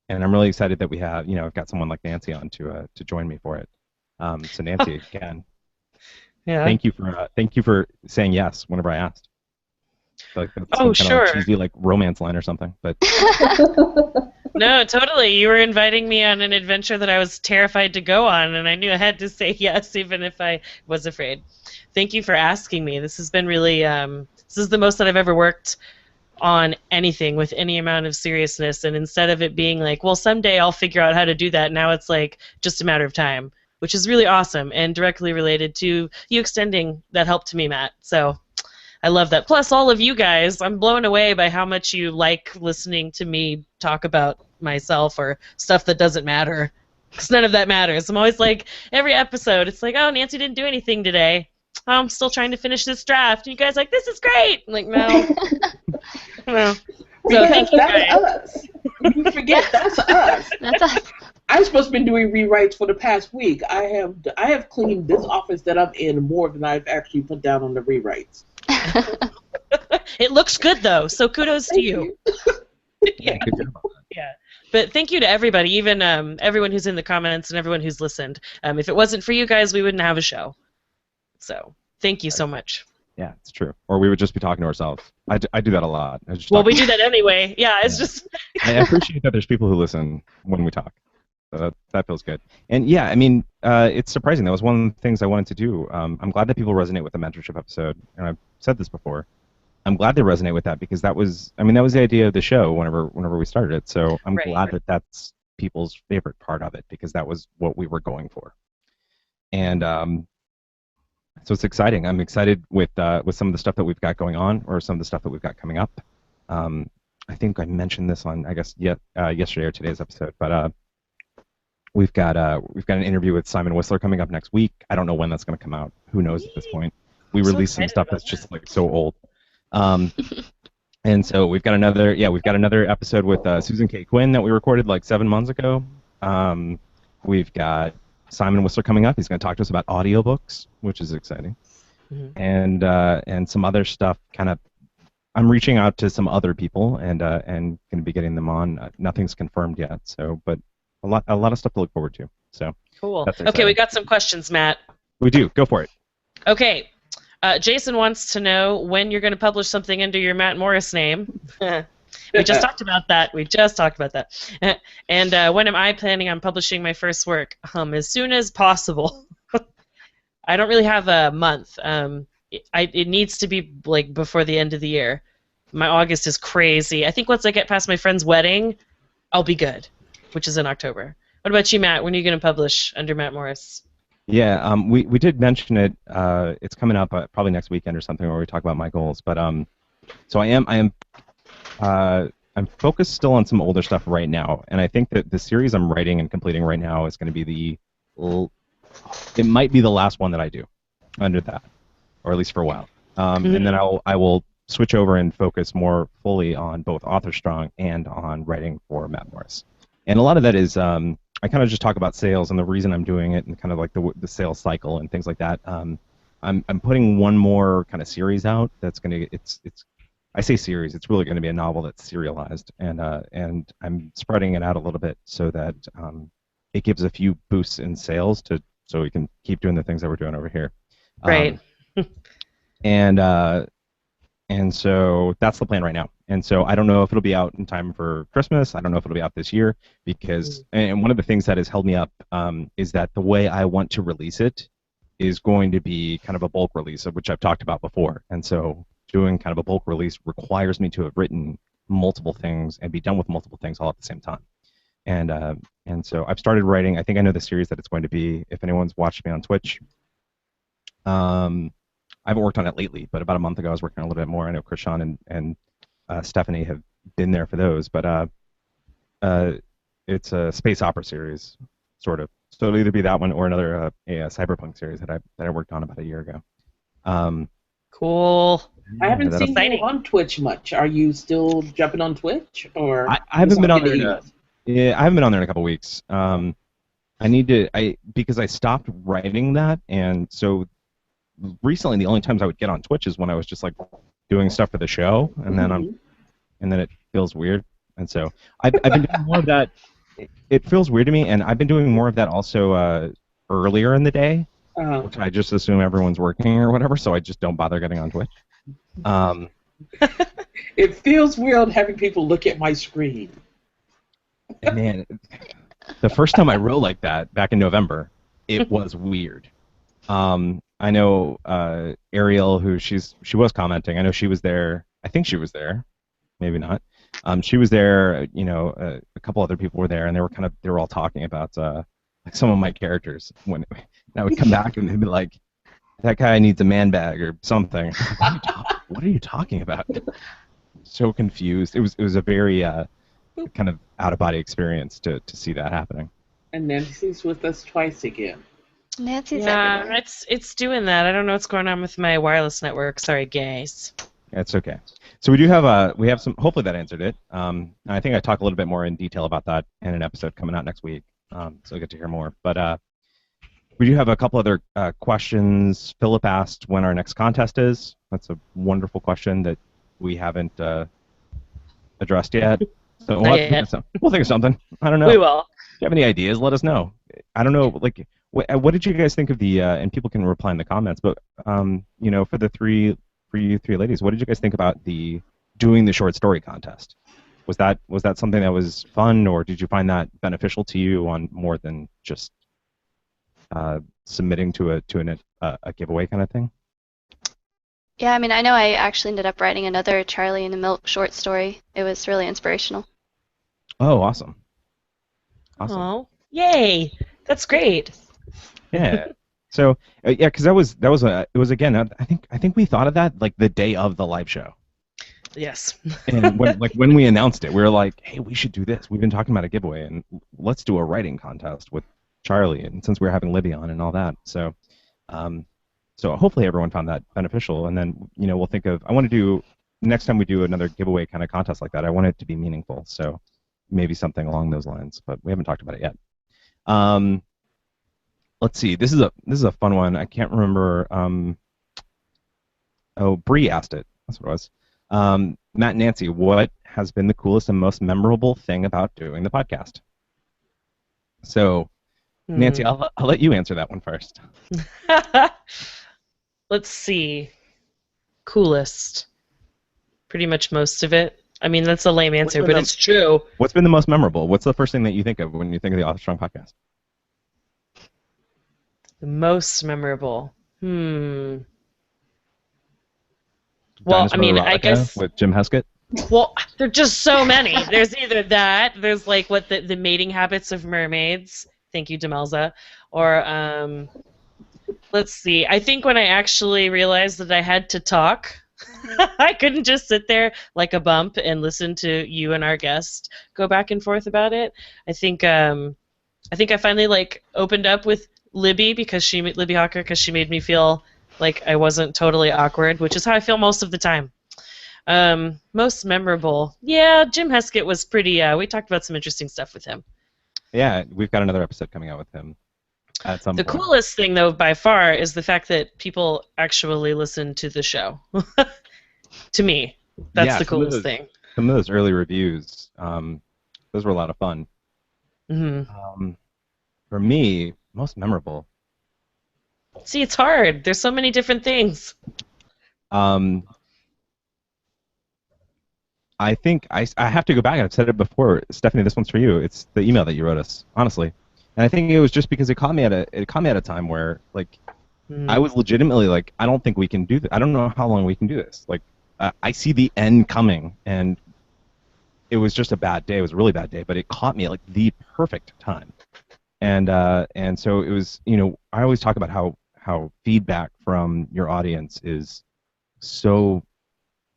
Speaker 4: and I'm really excited that we have, I've got someone like Nancy on to join me for it. So Nancy, again, thank you for saying yes whenever I asked. Like that's
Speaker 2: sure.
Speaker 4: Like cheesy like romance line or something, but
Speaker 2: no, totally. You were inviting me on an adventure that I was terrified to go on, and I knew I had to say yes even if I was afraid. Thank you for asking me. This has been really this is the most that I've ever worked on anything with any amount of seriousness, and instead of it being like, well, someday I'll figure out how to do that, now it's like just a matter of time, which is really awesome and directly related to you extending that help to me, Matt. So I love that. Plus, all of you guys, I'm blown away by how much you like listening to me talk about myself or stuff that doesn't matter, because none of that matters. I'm always like, every episode, it's like, oh, Nancy didn't do anything today. Oh, I'm still trying to finish this draft. And you guys are like, this is great. I'm like, no. No. So thank you guys.
Speaker 1: That's us. You forget, that's us.
Speaker 7: That's us.
Speaker 1: I'm supposed to be doing rewrites for the past week. I have cleaned this office that I'm in more than I've actually put down on the rewrites.
Speaker 2: It looks good, though, so kudos to you.
Speaker 4: yeah, good job.
Speaker 2: Yeah. But thank you to everybody, even everyone who's in the comments and everyone who's listened. If it wasn't for you guys, we wouldn't have a show. So thank you so much.
Speaker 4: Yeah, it's true. Or we would just be talking to ourselves. I do that a lot.
Speaker 2: We do that anyway. Yeah, it's just...
Speaker 4: I appreciate that there's people who listen when we talk. That feels good. And yeah, I mean, it's surprising. That was one of the things I wanted to do. I'm glad that people resonate with the mentorship episode. And I've said this before. I'm glad they resonate with that because that was the idea of the show whenever we started it. So I'm glad that that's people's favorite part of it because that was what we were going for. And so it's exciting. I'm excited with some of the stuff that we've got going on or some of the stuff that we've got coming up. I think I mentioned this on, I guess, yesterday or today's episode, but we've got an interview with Simon Whistler coming up next week. I don't know when that's going to come out. Who knows at this point? We released some stuff that's just like so old. And so we've got another episode with Susan K. Quinn that we recorded like 7 months ago. We've got Simon Whistler coming up. He's going to talk to us about audiobooks, which is exciting. Mm-hmm. And some other stuff. I'm reaching out to some other people and going to be getting them on. Nothing's confirmed yet. So, but a lot of stuff to look forward to. So
Speaker 2: cool. Okay, we got some questions, Matt.
Speaker 4: We do. Go for it.
Speaker 2: Okay. Jason wants to know when you're going to publish something under your Matt Morris name. We just talked about that. And when am I planning on publishing my first work? As soon as possible. I don't really have a month. It needs to be like before the end of the year. My August is crazy. I think once I get past my friend's wedding, I'll be good, which is in October. What about you, Matt? When are you going to publish under Matt Morris?
Speaker 4: Yeah, we did mention it. It's coming up probably next weekend or something where we talk about my goals. But so I'm focused still on some older stuff right now, and I think that the series I'm writing and completing right now is going to be it might be the last one that I do under that, or at least for a while. And then I will switch over and focus more fully on both Author Strong and on writing for Matt Morris. And a lot of that is I kind of just talk about sales and the reason I'm doing it and kind of like the sales cycle and things like that. I'm putting one more kind of series out that's going to I say series, it's really going to be a novel that's serialized, and I'm spreading it out a little bit so that it gives a few boosts in sales so we can keep doing the things that we're doing over here.
Speaker 2: Right.
Speaker 4: And so that's the plan right now. And so I don't know if it'll be out in time for Christmas. I don't know if it'll be out this year because, and one of the things that has held me up is that the way I want to release it is going to be kind of a bulk release, of which I've talked about before. And so doing kind of a bulk release requires me to have written multiple things and be done with multiple things all at the same time. And so I've started writing. I think I know the series that it's going to be. If anyone's watched me on Twitch, I haven't worked on it lately, but about a month ago I was working on a little bit more. I know Krishan and Stephanie have been there for those, but it's a space opera series, sort of. So it'll either be that one or another a cyberpunk series that I worked on about a year ago.
Speaker 2: Cool.
Speaker 1: I haven't seen
Speaker 2: exciting.
Speaker 1: you on Twitch much. Are you still jumping on Twitch, or
Speaker 4: I haven't been on there.
Speaker 1: emails?
Speaker 4: Yeah, I haven't been on there in a couple weeks. I need to. Because I stopped writing that, and so recently the only times I would get on Twitch is when I was just like doing stuff for the show, and then it feels weird, and so I've been doing more of that. It feels weird to me, and I've been doing more of that also earlier in the day, which I just assume everyone's working or whatever, so I just don't bother getting on Twitch.
Speaker 1: It feels weird having people look at my screen.
Speaker 4: And man, the first time I wrote like that back in November, it was weird. I know Ariel, who she was commenting. I know she was there. I think she was there, maybe not. She was there. You know, a couple other people were there, and they were all talking about like some of my characters. When I would come back and they'd be like, "That guy needs a man bag" or something. What are you talking about? So confused. It was a very kind of out of body experience to see that happening.
Speaker 1: And Nancy's with us twice again.
Speaker 7: Nancy's everywhere.
Speaker 2: Yeah, it's doing that. I don't know what's going on with my wireless network. Sorry, guys.
Speaker 4: It's okay. So we have some. Hopefully that answered it. I think I talk a little bit more in detail about that in an episode coming out next week. So you'll get to hear more. But we do have a couple other questions. Philip asked when our next contest is. That's a wonderful question that we haven't addressed yet. So we'll think of something. I don't know.
Speaker 2: We will.
Speaker 4: If you have any ideas, let us know. I don't know. Like, what did you guys think of the? And people can reply in the comments. But you know, for you three ladies, what did you guys think about doing the short story contest? Was that something that was fun, or did you find that beneficial to you on more than just submitting to a giveaway kind of thing?
Speaker 7: Yeah, I mean, I know I actually ended up writing another Charlie and the Milk short story. It was really inspirational.
Speaker 4: Oh, awesome!
Speaker 2: Oh, yay! That's great.
Speaker 4: Yeah. So yeah, because it was again. I think we thought of that like the day of the live show.
Speaker 2: Yes.
Speaker 4: And when we announced it, we were like, hey, we should do this. We've been talking about a giveaway, and let's do a writing contest with Charlie. And since we're having Libby on and all that, so hopefully everyone found that beneficial. And then we'll think of. I want to do next time we do another giveaway kind of contest like that. I want it to be meaningful. So maybe something along those lines, but we haven't talked about it yet. Let's see. This is a fun one. I can't remember. Bree asked it. That's what it was. Matt and Nancy, what has been the coolest and most memorable thing about doing the podcast? So, Nancy, I'll let you answer that one first.
Speaker 2: Let's see. Coolest. Pretty much most of it. I mean, that's a lame answer, but it's true.
Speaker 4: What's been the most memorable? What's the first thing that you think of when you think of the Author Strong podcast?
Speaker 2: The most memorable. Well,
Speaker 4: Dinosaur
Speaker 2: I mean,
Speaker 4: Erotica
Speaker 2: I guess
Speaker 4: with Jim Heskett.
Speaker 2: Well, there are just so many. There's either that. There's like what the mating habits of mermaids. Thank you, Demelza. Or let's see. I think when I actually realized that I had to talk, I couldn't just sit there like a bump and listen to you and our guest go back and forth about it. I think I finally like opened up with Libby Libby Hawker because she made me feel like I wasn't totally awkward, which is how I feel most of the time. Most memorable. Yeah, Jim Heskett was pretty, we talked about some interesting stuff with him.
Speaker 4: Yeah, we've got another episode coming out with him at some point.
Speaker 2: The coolest thing, though, by far, is the fact that people actually listen to the show. To me, that's the coolest thing.
Speaker 4: Some of those early reviews, those were a lot of fun.
Speaker 2: Mm-hmm.
Speaker 4: For me, most memorable.
Speaker 2: See, it's hard. There's so many different things.
Speaker 4: I think I have to go back, and I've said it before. Stephanie, this one's for you. It's the email that you wrote us, honestly. And I think it was just because it caught me at a time where, like, I was legitimately like, I don't think we can do this. I don't know how long we can do this. Like, I see the end coming, and it was just a bad day. It was a really bad day, but it caught me at, like, the perfect time. And so it was, I always talk about how feedback from your audience is so,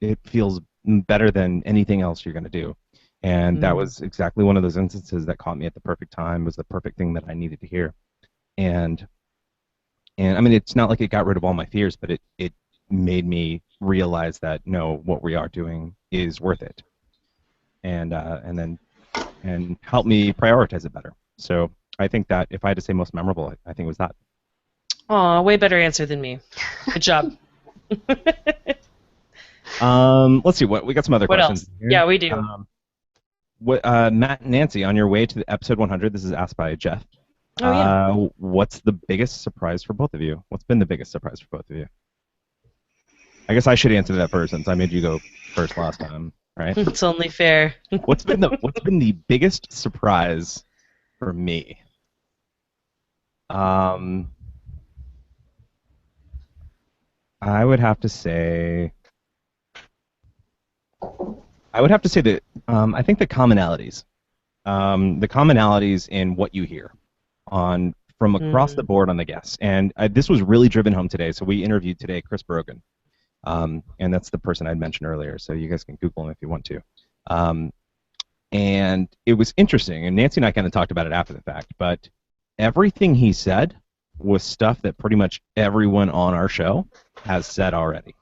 Speaker 4: it feels better than anything else you're going to do. And that was exactly one of those instances that caught me at the perfect time. It was the perfect thing that I needed to hear. And I mean, it's not like it got rid of all my fears, but it made me realize that, no, what we are doing is worth it. And help me prioritize it better. So I think that if I had to say most memorable, I think it was that.
Speaker 2: Aw, way better answer than me. Good job.
Speaker 4: Let's see. What we got some other questions.
Speaker 2: Else? Here. Yeah, we do.
Speaker 4: Matt and Nancy, on your way to the episode 100, this is asked by Jeff.
Speaker 2: Oh, yeah.
Speaker 4: What's the biggest surprise for both of you? What's been the biggest surprise for both of you? I guess I should answer that first since I made you go first last time, right?
Speaker 2: It's only fair.
Speaker 4: What's been the biggest surprise for me? I would have to say that I think the commonalities in what you hear from across the board on the guests, and this was really driven home today. So we interviewed today Chris Brogan, and that's the person I'd mentioned earlier. So you guys can Google him if you want to. And it was interesting, and Nancy and I kind of talked about it after the fact, but everything he said was stuff that pretty much everyone on our show has said already.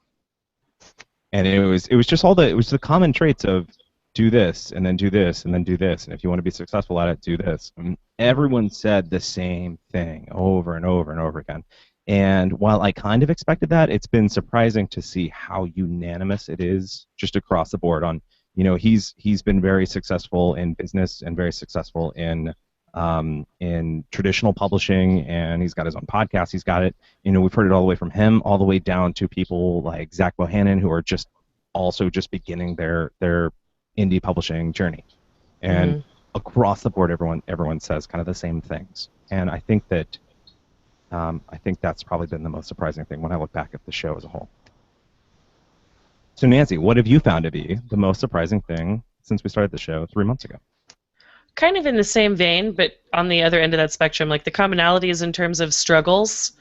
Speaker 4: And it was just the common traits of do this and then do this and then do this, and if you want to be successful at it, do this. And everyone said the same thing over and over and over again. And while I kind of expected that, it's been surprising to see how unanimous it is just across the board on, he's been very successful in business and very successful in traditional publishing, and he's got his own podcast. He's got it. We've heard it all the way from him all the way down to people like Zach Bohannon, who are also just beginning their indie publishing journey. And across the board, everyone says kind of the same things. And I think that's probably been the most surprising thing when I look back at the show as a whole. So Nancy, what have you found to be the most surprising thing since we started the show 3 months ago?
Speaker 2: Kind of in the same vein, but on the other end of that spectrum, like the commonalities in terms of struggles.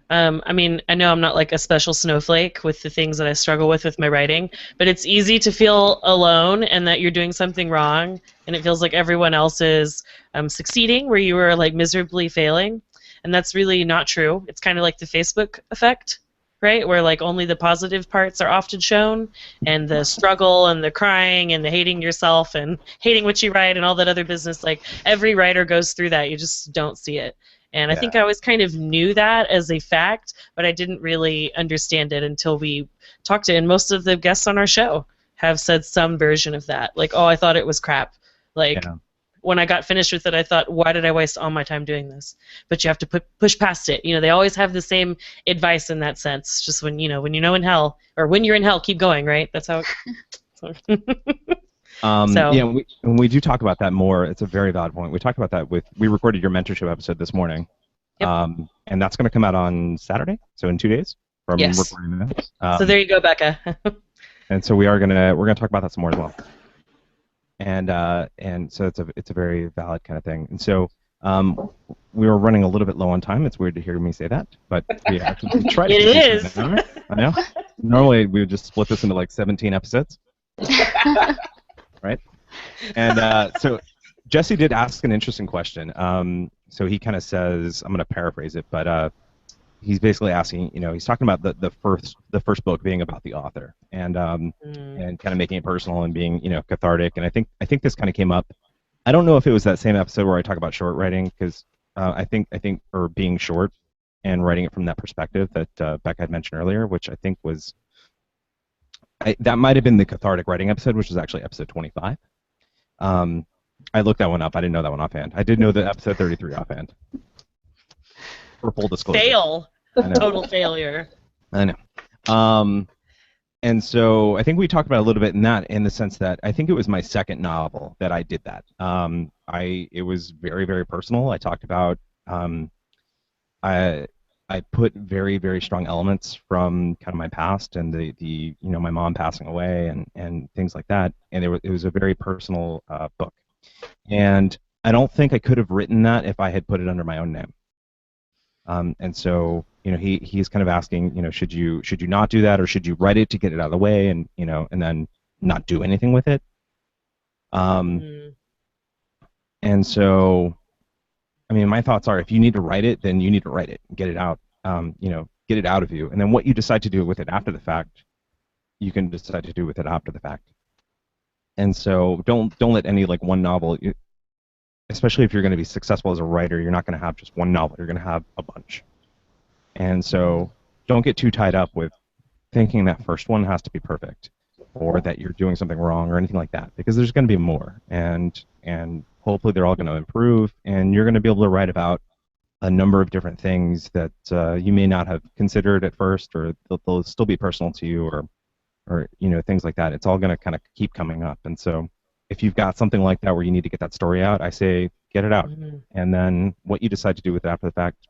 Speaker 2: I mean, I know I'm not like a special snowflake with the things that I struggle with my writing, but it's easy to feel alone and that you're doing something wrong, and it feels like everyone else is succeeding where you were like miserably failing, and that's really not true. It's kind of like the Facebook effect, right? Where like only the positive parts are often shown, and the struggle and the crying and the hating yourself and hating what you write and all that other business, like every writer goes through that. You just don't see it. And I think I always kind of knew that as a fact, but I didn't really understand it until we talked to it. And most of the guests on our show have said some version of that. Like, oh, I thought it was crap. Like, when I got finished with it, I thought, why did I waste all my time doing this? But you have to push past it. They always have the same advice in that sense. Just when you're in hell, or when you're in hell, keep going, right? That's how
Speaker 4: Yeah, when we do talk about that more, it's a very valid point. We talked about that we recorded your mentorship episode this morning, and that's going to come out on Saturday, so in 2 days from recording this.
Speaker 2: So there you go, Becca.
Speaker 4: And so we're gonna talk about that some more as well. And so it's a very valid kind of thing. And so we were running a little bit low on time. It's weird to hear me say that, but we actually tried to.
Speaker 2: It is.
Speaker 4: I know. Normally we would just split this into like 17 episodes. Right? And so Jesse did ask an interesting question. So he kind of says, I'm going to paraphrase it, but he's basically asking, he's talking about the first book being about the author and kind of making it personal and being, cathartic. And I think this kind of came up. I don't know if it was that same episode where I talk about short writing, because I think or being short and writing it from that perspective that Becca had mentioned earlier, which I think was. That might have been the cathartic writing episode, which was actually episode 25. I looked that one up. I didn't know that one offhand. I did know the episode 33 offhand. For full disclosure.
Speaker 2: Fail. Total failure.
Speaker 4: I know. And so I think we talked about it a little bit in the sense that I think it was my second novel that I did that. It was very, very personal. I talked about I put very, very strong elements from kind of my past and the my mom passing away and things like that. And it was a very personal book. And I don't think I could have written that if I had put it under my own name. And so he's kind of asking, should you not do that, or should you write it to get it out of the way and and then not do anything with it? And so, I mean, my thoughts are, if you need to write it, then you need to write it, get it out, get it out of you, and then what you decide to do with it after the fact, you can decide to do with it after the fact. And so, don't let any one novel, especially if you're going to be successful as a writer, you're not going to have just one novel, you're going to have a bunch. And so, don't get too tied up with thinking that first one has to be perfect, or that you're doing something wrong, or anything like that, because there's going to be more, and hopefully they're all going to improve, and you're going to be able to write about a number of different things that you may not have considered at first, or they'll still be personal to you, or things like that. It's all going to kind of keep coming up. And so if you've got something like that where you need to get that story out, I say get it out. And then what you decide to do with it after the fact,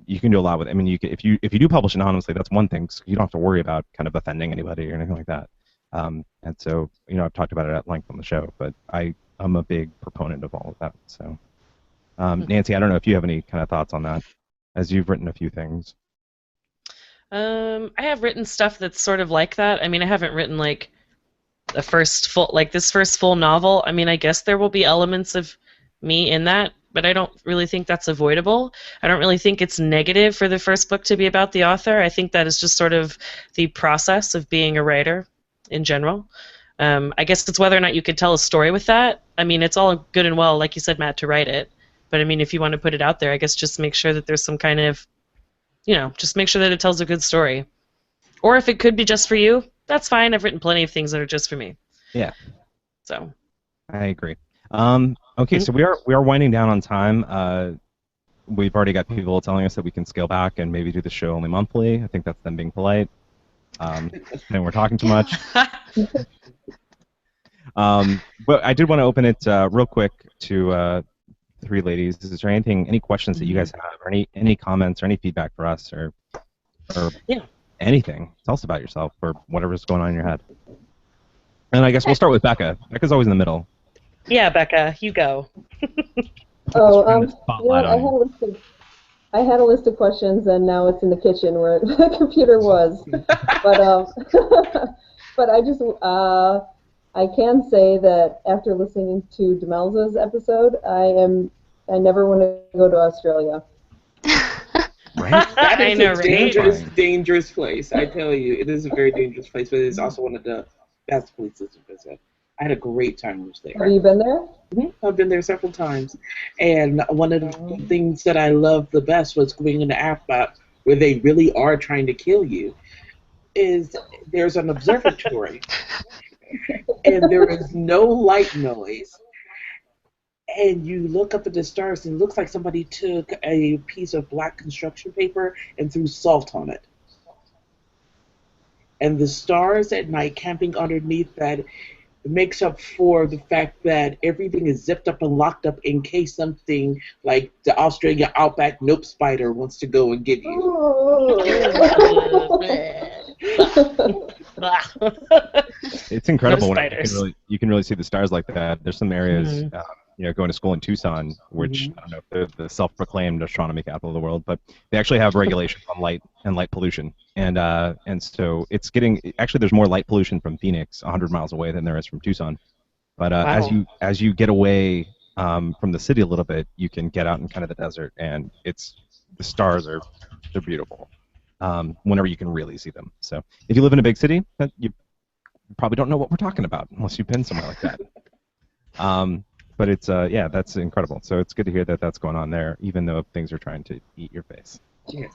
Speaker 4: you can do a lot with it. I mean, if you do publish anonymously, that's one thing. So you don't have to worry about kind of offending anybody or anything like that. And so I've talked about it at length on the show, but I'm a big proponent of all of that. So, Nancy, I don't know if you have any kind of thoughts on that, as you've written a few things.
Speaker 2: I have written stuff that's sort of like that. I mean, I haven't written this first full novel. I mean, I guess there will be elements of me in that, but I don't really think that's avoidable. I don't really think it's negative for the first book to be about the author. I think that is just sort of the process of being a writer in general. I guess it's whether or not you could tell a story with that. I mean, it's all good and well, like you said, Matt, to write it. But I mean, if you want to put it out there, I guess just make sure that there's some kind of, just make sure that it tells a good story. Or if it could be just for you, that's fine. I've written plenty of things that are just for me.
Speaker 4: Yeah.
Speaker 2: So.
Speaker 4: I agree. Okay, so we are winding down on time. We've already got people telling us that we can scale back and maybe do the show only monthly. I think that's them being polite. And we're talking too much. But I did want to open it real quick to three ladies. Is there any questions that you guys have, or any comments or any feedback for us, or anything? Tell us about yourself or whatever's going on in your head. And I guess we'll start with Becca. Becca's always in the middle.
Speaker 2: Yeah, Becca, you go.
Speaker 5: I had a list of questions, and now it's in the kitchen where the computer was. But I can say that after listening to Demelza's episode, I never want to go to Australia.
Speaker 4: Right?
Speaker 1: That is
Speaker 2: know,
Speaker 1: a
Speaker 2: right?
Speaker 1: dangerous place. I tell you, it is a very dangerous place, but it's also one of the best places to visit. I had a great time when I was there.
Speaker 5: Have you been there?
Speaker 1: Mm-hmm. I've been there several times. And one of the things that I loved the best was going into Africa, where they really are trying to kill you, is there's an observatory. And there is no light noise. And you look up at the stars, and it looks like somebody took a piece of black construction paper and threw salt on it. And the stars at night, camping underneath that, makes up for the fact that everything is zipped up and locked up in case something like the Australia outback nope spider wants to go and get you.
Speaker 4: It's incredible
Speaker 2: No
Speaker 4: when
Speaker 2: spiders.
Speaker 4: you can really see the stars like that. There's some areas, going to school in Tucson, which I don't know if they're the self-proclaimed astronomy capital of the world, but they actually have regulations on light and light pollution, and so it's actually there's more light pollution from Phoenix 100 miles away than there is from Tucson. But
Speaker 2: Wow.
Speaker 4: as you get away from the city a little bit, you can get out in kind of the desert, and the stars they're beautiful. Whenever you can really see them. So if you live in a big city, you probably don't know what we're talking about unless you've been somewhere like that. But it's that's incredible. So it's good to hear that that's going on there, even though things are trying to eat your face.
Speaker 1: Yes.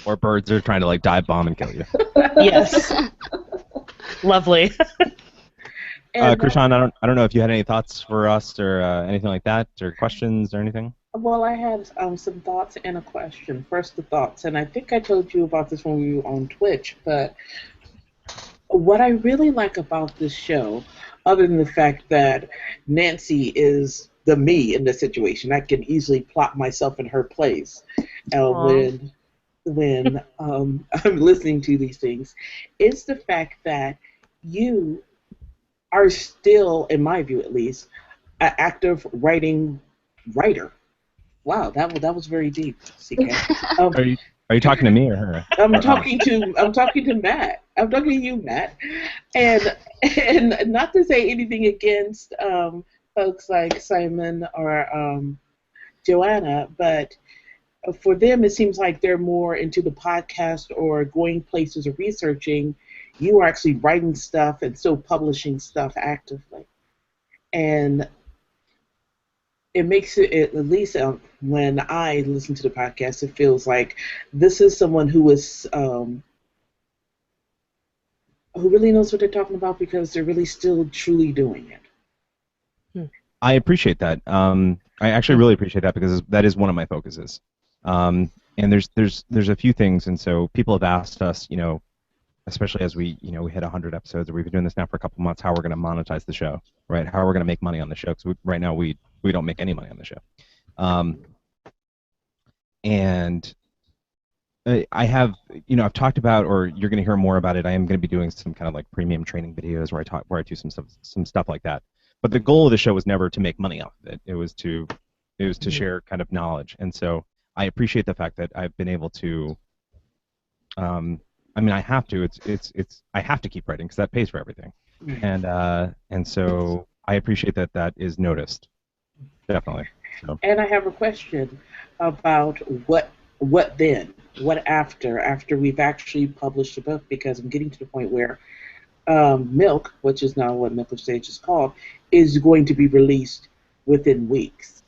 Speaker 4: Or birds are trying to dive bomb and kill you.
Speaker 2: Yes. Lovely.
Speaker 1: And
Speaker 4: Krishan, I don't know if you had any thoughts for us or anything like that, or questions or anything.
Speaker 1: Well, I had some thoughts and a question. First, the thoughts, and I think I told you about this when we were on Twitch, but what I really like about this show, other than the fact that Nancy is the me in the situation, I can easily plot myself in her place
Speaker 2: Aw.
Speaker 1: when I'm listening to these things, is the fact that you are still, in my view at least, an active writing writer. Wow, that was very deep, CK. Um,
Speaker 4: Are you are you talking to me or her?
Speaker 1: I'm
Speaker 4: Or us?
Speaker 1: talking to Matt. I'm talking to you, Matt, and and not to say anything against folks like Simon or Joanna, but for them it seems like they're more into the podcast or going places or researching. You are actually writing stuff and still publishing stuff actively, and it makes it at least when I listen to the podcast, it feels like this is someone who really knows what they're talking about because they're really still truly doing it.
Speaker 4: I appreciate that. I actually really appreciate that because that is one of my focuses. And there's a few things, and so people have asked us, especially as we hit 100 episodes, or we've been doing this now for a couple months, how we're going to monetize the show, right? How we're going to make money on the show? Because right now we don't make any money on the show. And I have, I've talked about, or you're going to hear more about it. I am going to be doing some kind of like premium training videos where I do some stuff like that. But the goal of the show was never to make money off of it. It was to share kind of knowledge. And so I appreciate the fact that I've been able to. I have to. I have to keep writing because that pays for everything. And so I appreciate that is noticed. Definitely. So.
Speaker 1: And I have a question about what then? What after we've actually published a book? Because I'm getting to the point where Milk, which is now what Milk of Stage is called, is going to be released within weeks.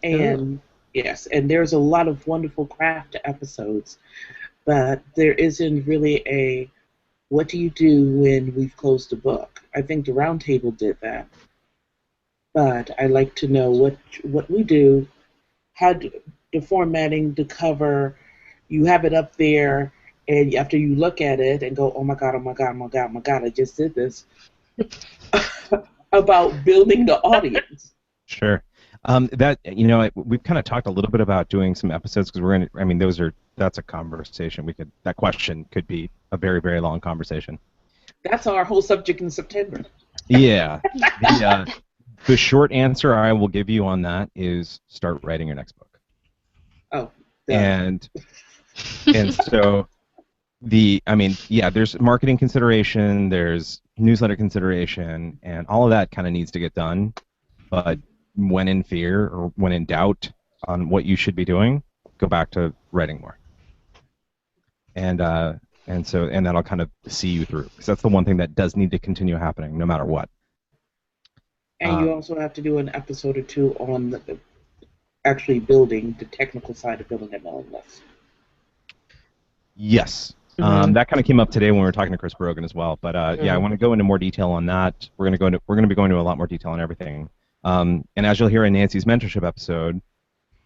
Speaker 1: And yes, and there's a lot of wonderful craft episodes, but there isn't really a what do you do when we've closed a book? I think the Roundtable did that. But I'd like to know what we do, the formatting, the cover, you have it up there, and after you look at it and go, oh my God, oh my God, oh my God, oh my God, I just did this, about building the audience.
Speaker 4: Sure. We've kind of talked a little bit about doing some episodes because that's a conversation. That question could be a very, very long conversation.
Speaker 1: That's our whole subject in September.
Speaker 4: Yeah. The short answer I will give you on that is start writing your next book.
Speaker 1: Oh.
Speaker 4: And so there's marketing consideration, there's newsletter consideration, and all of that kind of needs to get done. But when in fear or when in doubt on what you should be doing, go back to writing more. And that'll kind of see you through, because that's the one thing that does need to continue happening no matter what.
Speaker 1: And you also have to do an episode or two on actually building the technical side of building a mailing list. Yes.
Speaker 4: Mm-hmm. That kind of came up today when we were talking to Chris Brogan as well. But I want to go into more detail on that. We're going to be going into a lot more detail on everything. And as you'll hear in Nancy's mentorship episode,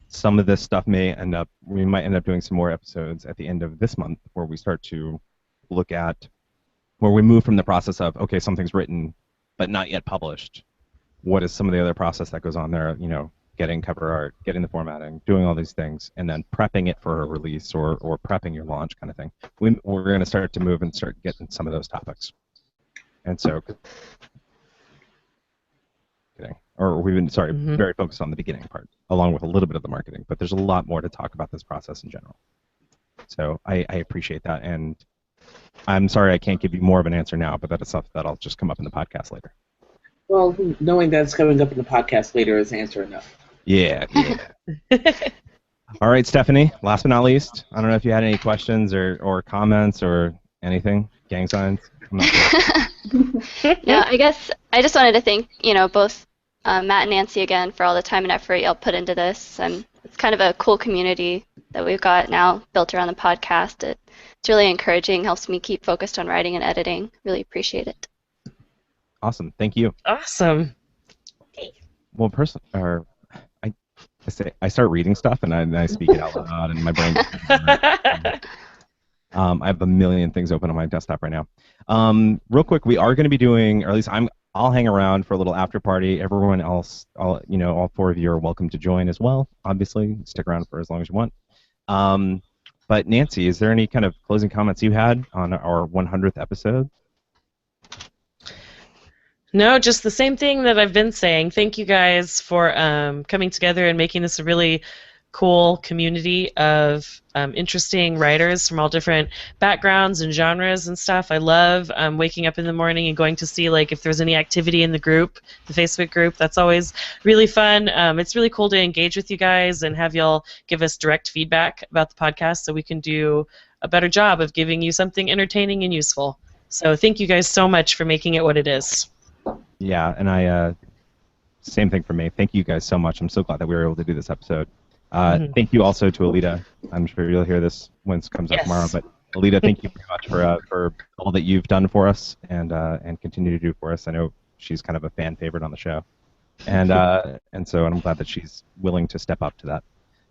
Speaker 4: some of this stuff we might end up doing some more episodes at the end of this month where we start to look at where we move from the process of, okay, something's written but not yet published. What is some of the other process that goes on there, getting cover art, getting the formatting, doing all these things, and then prepping it for a release or prepping your launch kind of thing. We're going to start to move and start getting some of those topics. And so, we've been, very focused on the beginning part, along with a little bit of the marketing, but there's a lot more to talk about this process in general. So I appreciate that, and I'm sorry I can't give you more of an answer now, but that is stuff that'll just come up in the podcast later.
Speaker 1: Well, knowing that it's coming up in the podcast later is answer enough.
Speaker 4: Yeah. All right, Stephanie, last but not least, I don't know if you had any questions or comments or anything, gang signs. I'm not sure.
Speaker 7: No, I guess I just wanted to thank, both Matt and Nancy again for all the time and effort y'all put into this. And it's kind of a cool community that we've got now built around the podcast. It's really encouraging, helps me keep focused on writing and editing. Really appreciate it.
Speaker 4: Awesome, thank you.
Speaker 2: Awesome.
Speaker 4: Well, I start reading stuff and I speak it out loud and my brain. I have a million things open on my desktop right now. Real quick, we are going to be doing, or at least I'll hang around for a little after party. Everyone else, all 4 of you are welcome to join as well. Obviously, stick around for as long as you want. But Nancy, is there any kind of closing comments you had on our 100th episode?
Speaker 2: No, just the same thing that I've been saying. Thank you guys for coming together and making this a really cool community of interesting writers from all different backgrounds and genres and stuff. I love waking up in the morning and going to see if there's any activity in the group, the Facebook group. That's always really fun. It's really cool to engage with you guys and have y'all give us direct feedback about the podcast so we can do a better job of giving you something entertaining and useful. So thank you guys so much for making it what it is.
Speaker 4: Yeah, and same thing for me. Thank you guys so much. I'm so glad that we were able to do this episode. Thank you also to Alita. I'm sure you'll hear this when it comes out tomorrow. But Alita, thank you very much for all that you've done for us and continue to do for us. I know she's kind of a fan favorite on the show, and so I'm glad that she's willing to step up to that.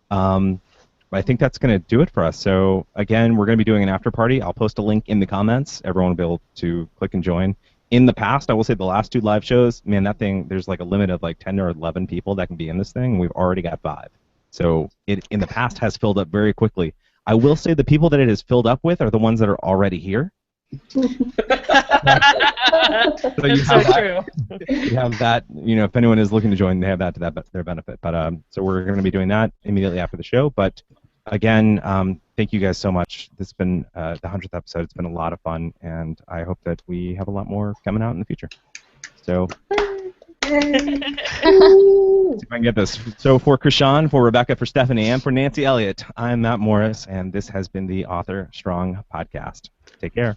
Speaker 4: I think that's going to do it for us. So again, we're going to be doing an after party. I'll post a link in the comments. Everyone will be able to click and join. In the past, I will say the last 2 live shows, man, that thing, there's a limit of 10 or 11 people that can be in this thing, and we've already got 5. So it, in the past, has filled up very quickly. I will say the people that it has filled up with are the ones that are already here. So you have that, you have that, if anyone is looking to join, they have that to their benefit. But so we're going to be doing that immediately after the show. But again, thank you guys so much. This has been the 100th episode. It's been a lot of fun, and I hope that we have a lot more coming out in the future. So, see if I can get this. So for Krishan, for Rebecca, for Stephanie, and for Nancy Elliott, I'm Matt Morris, and this has been the Author Strong Podcast. Take care.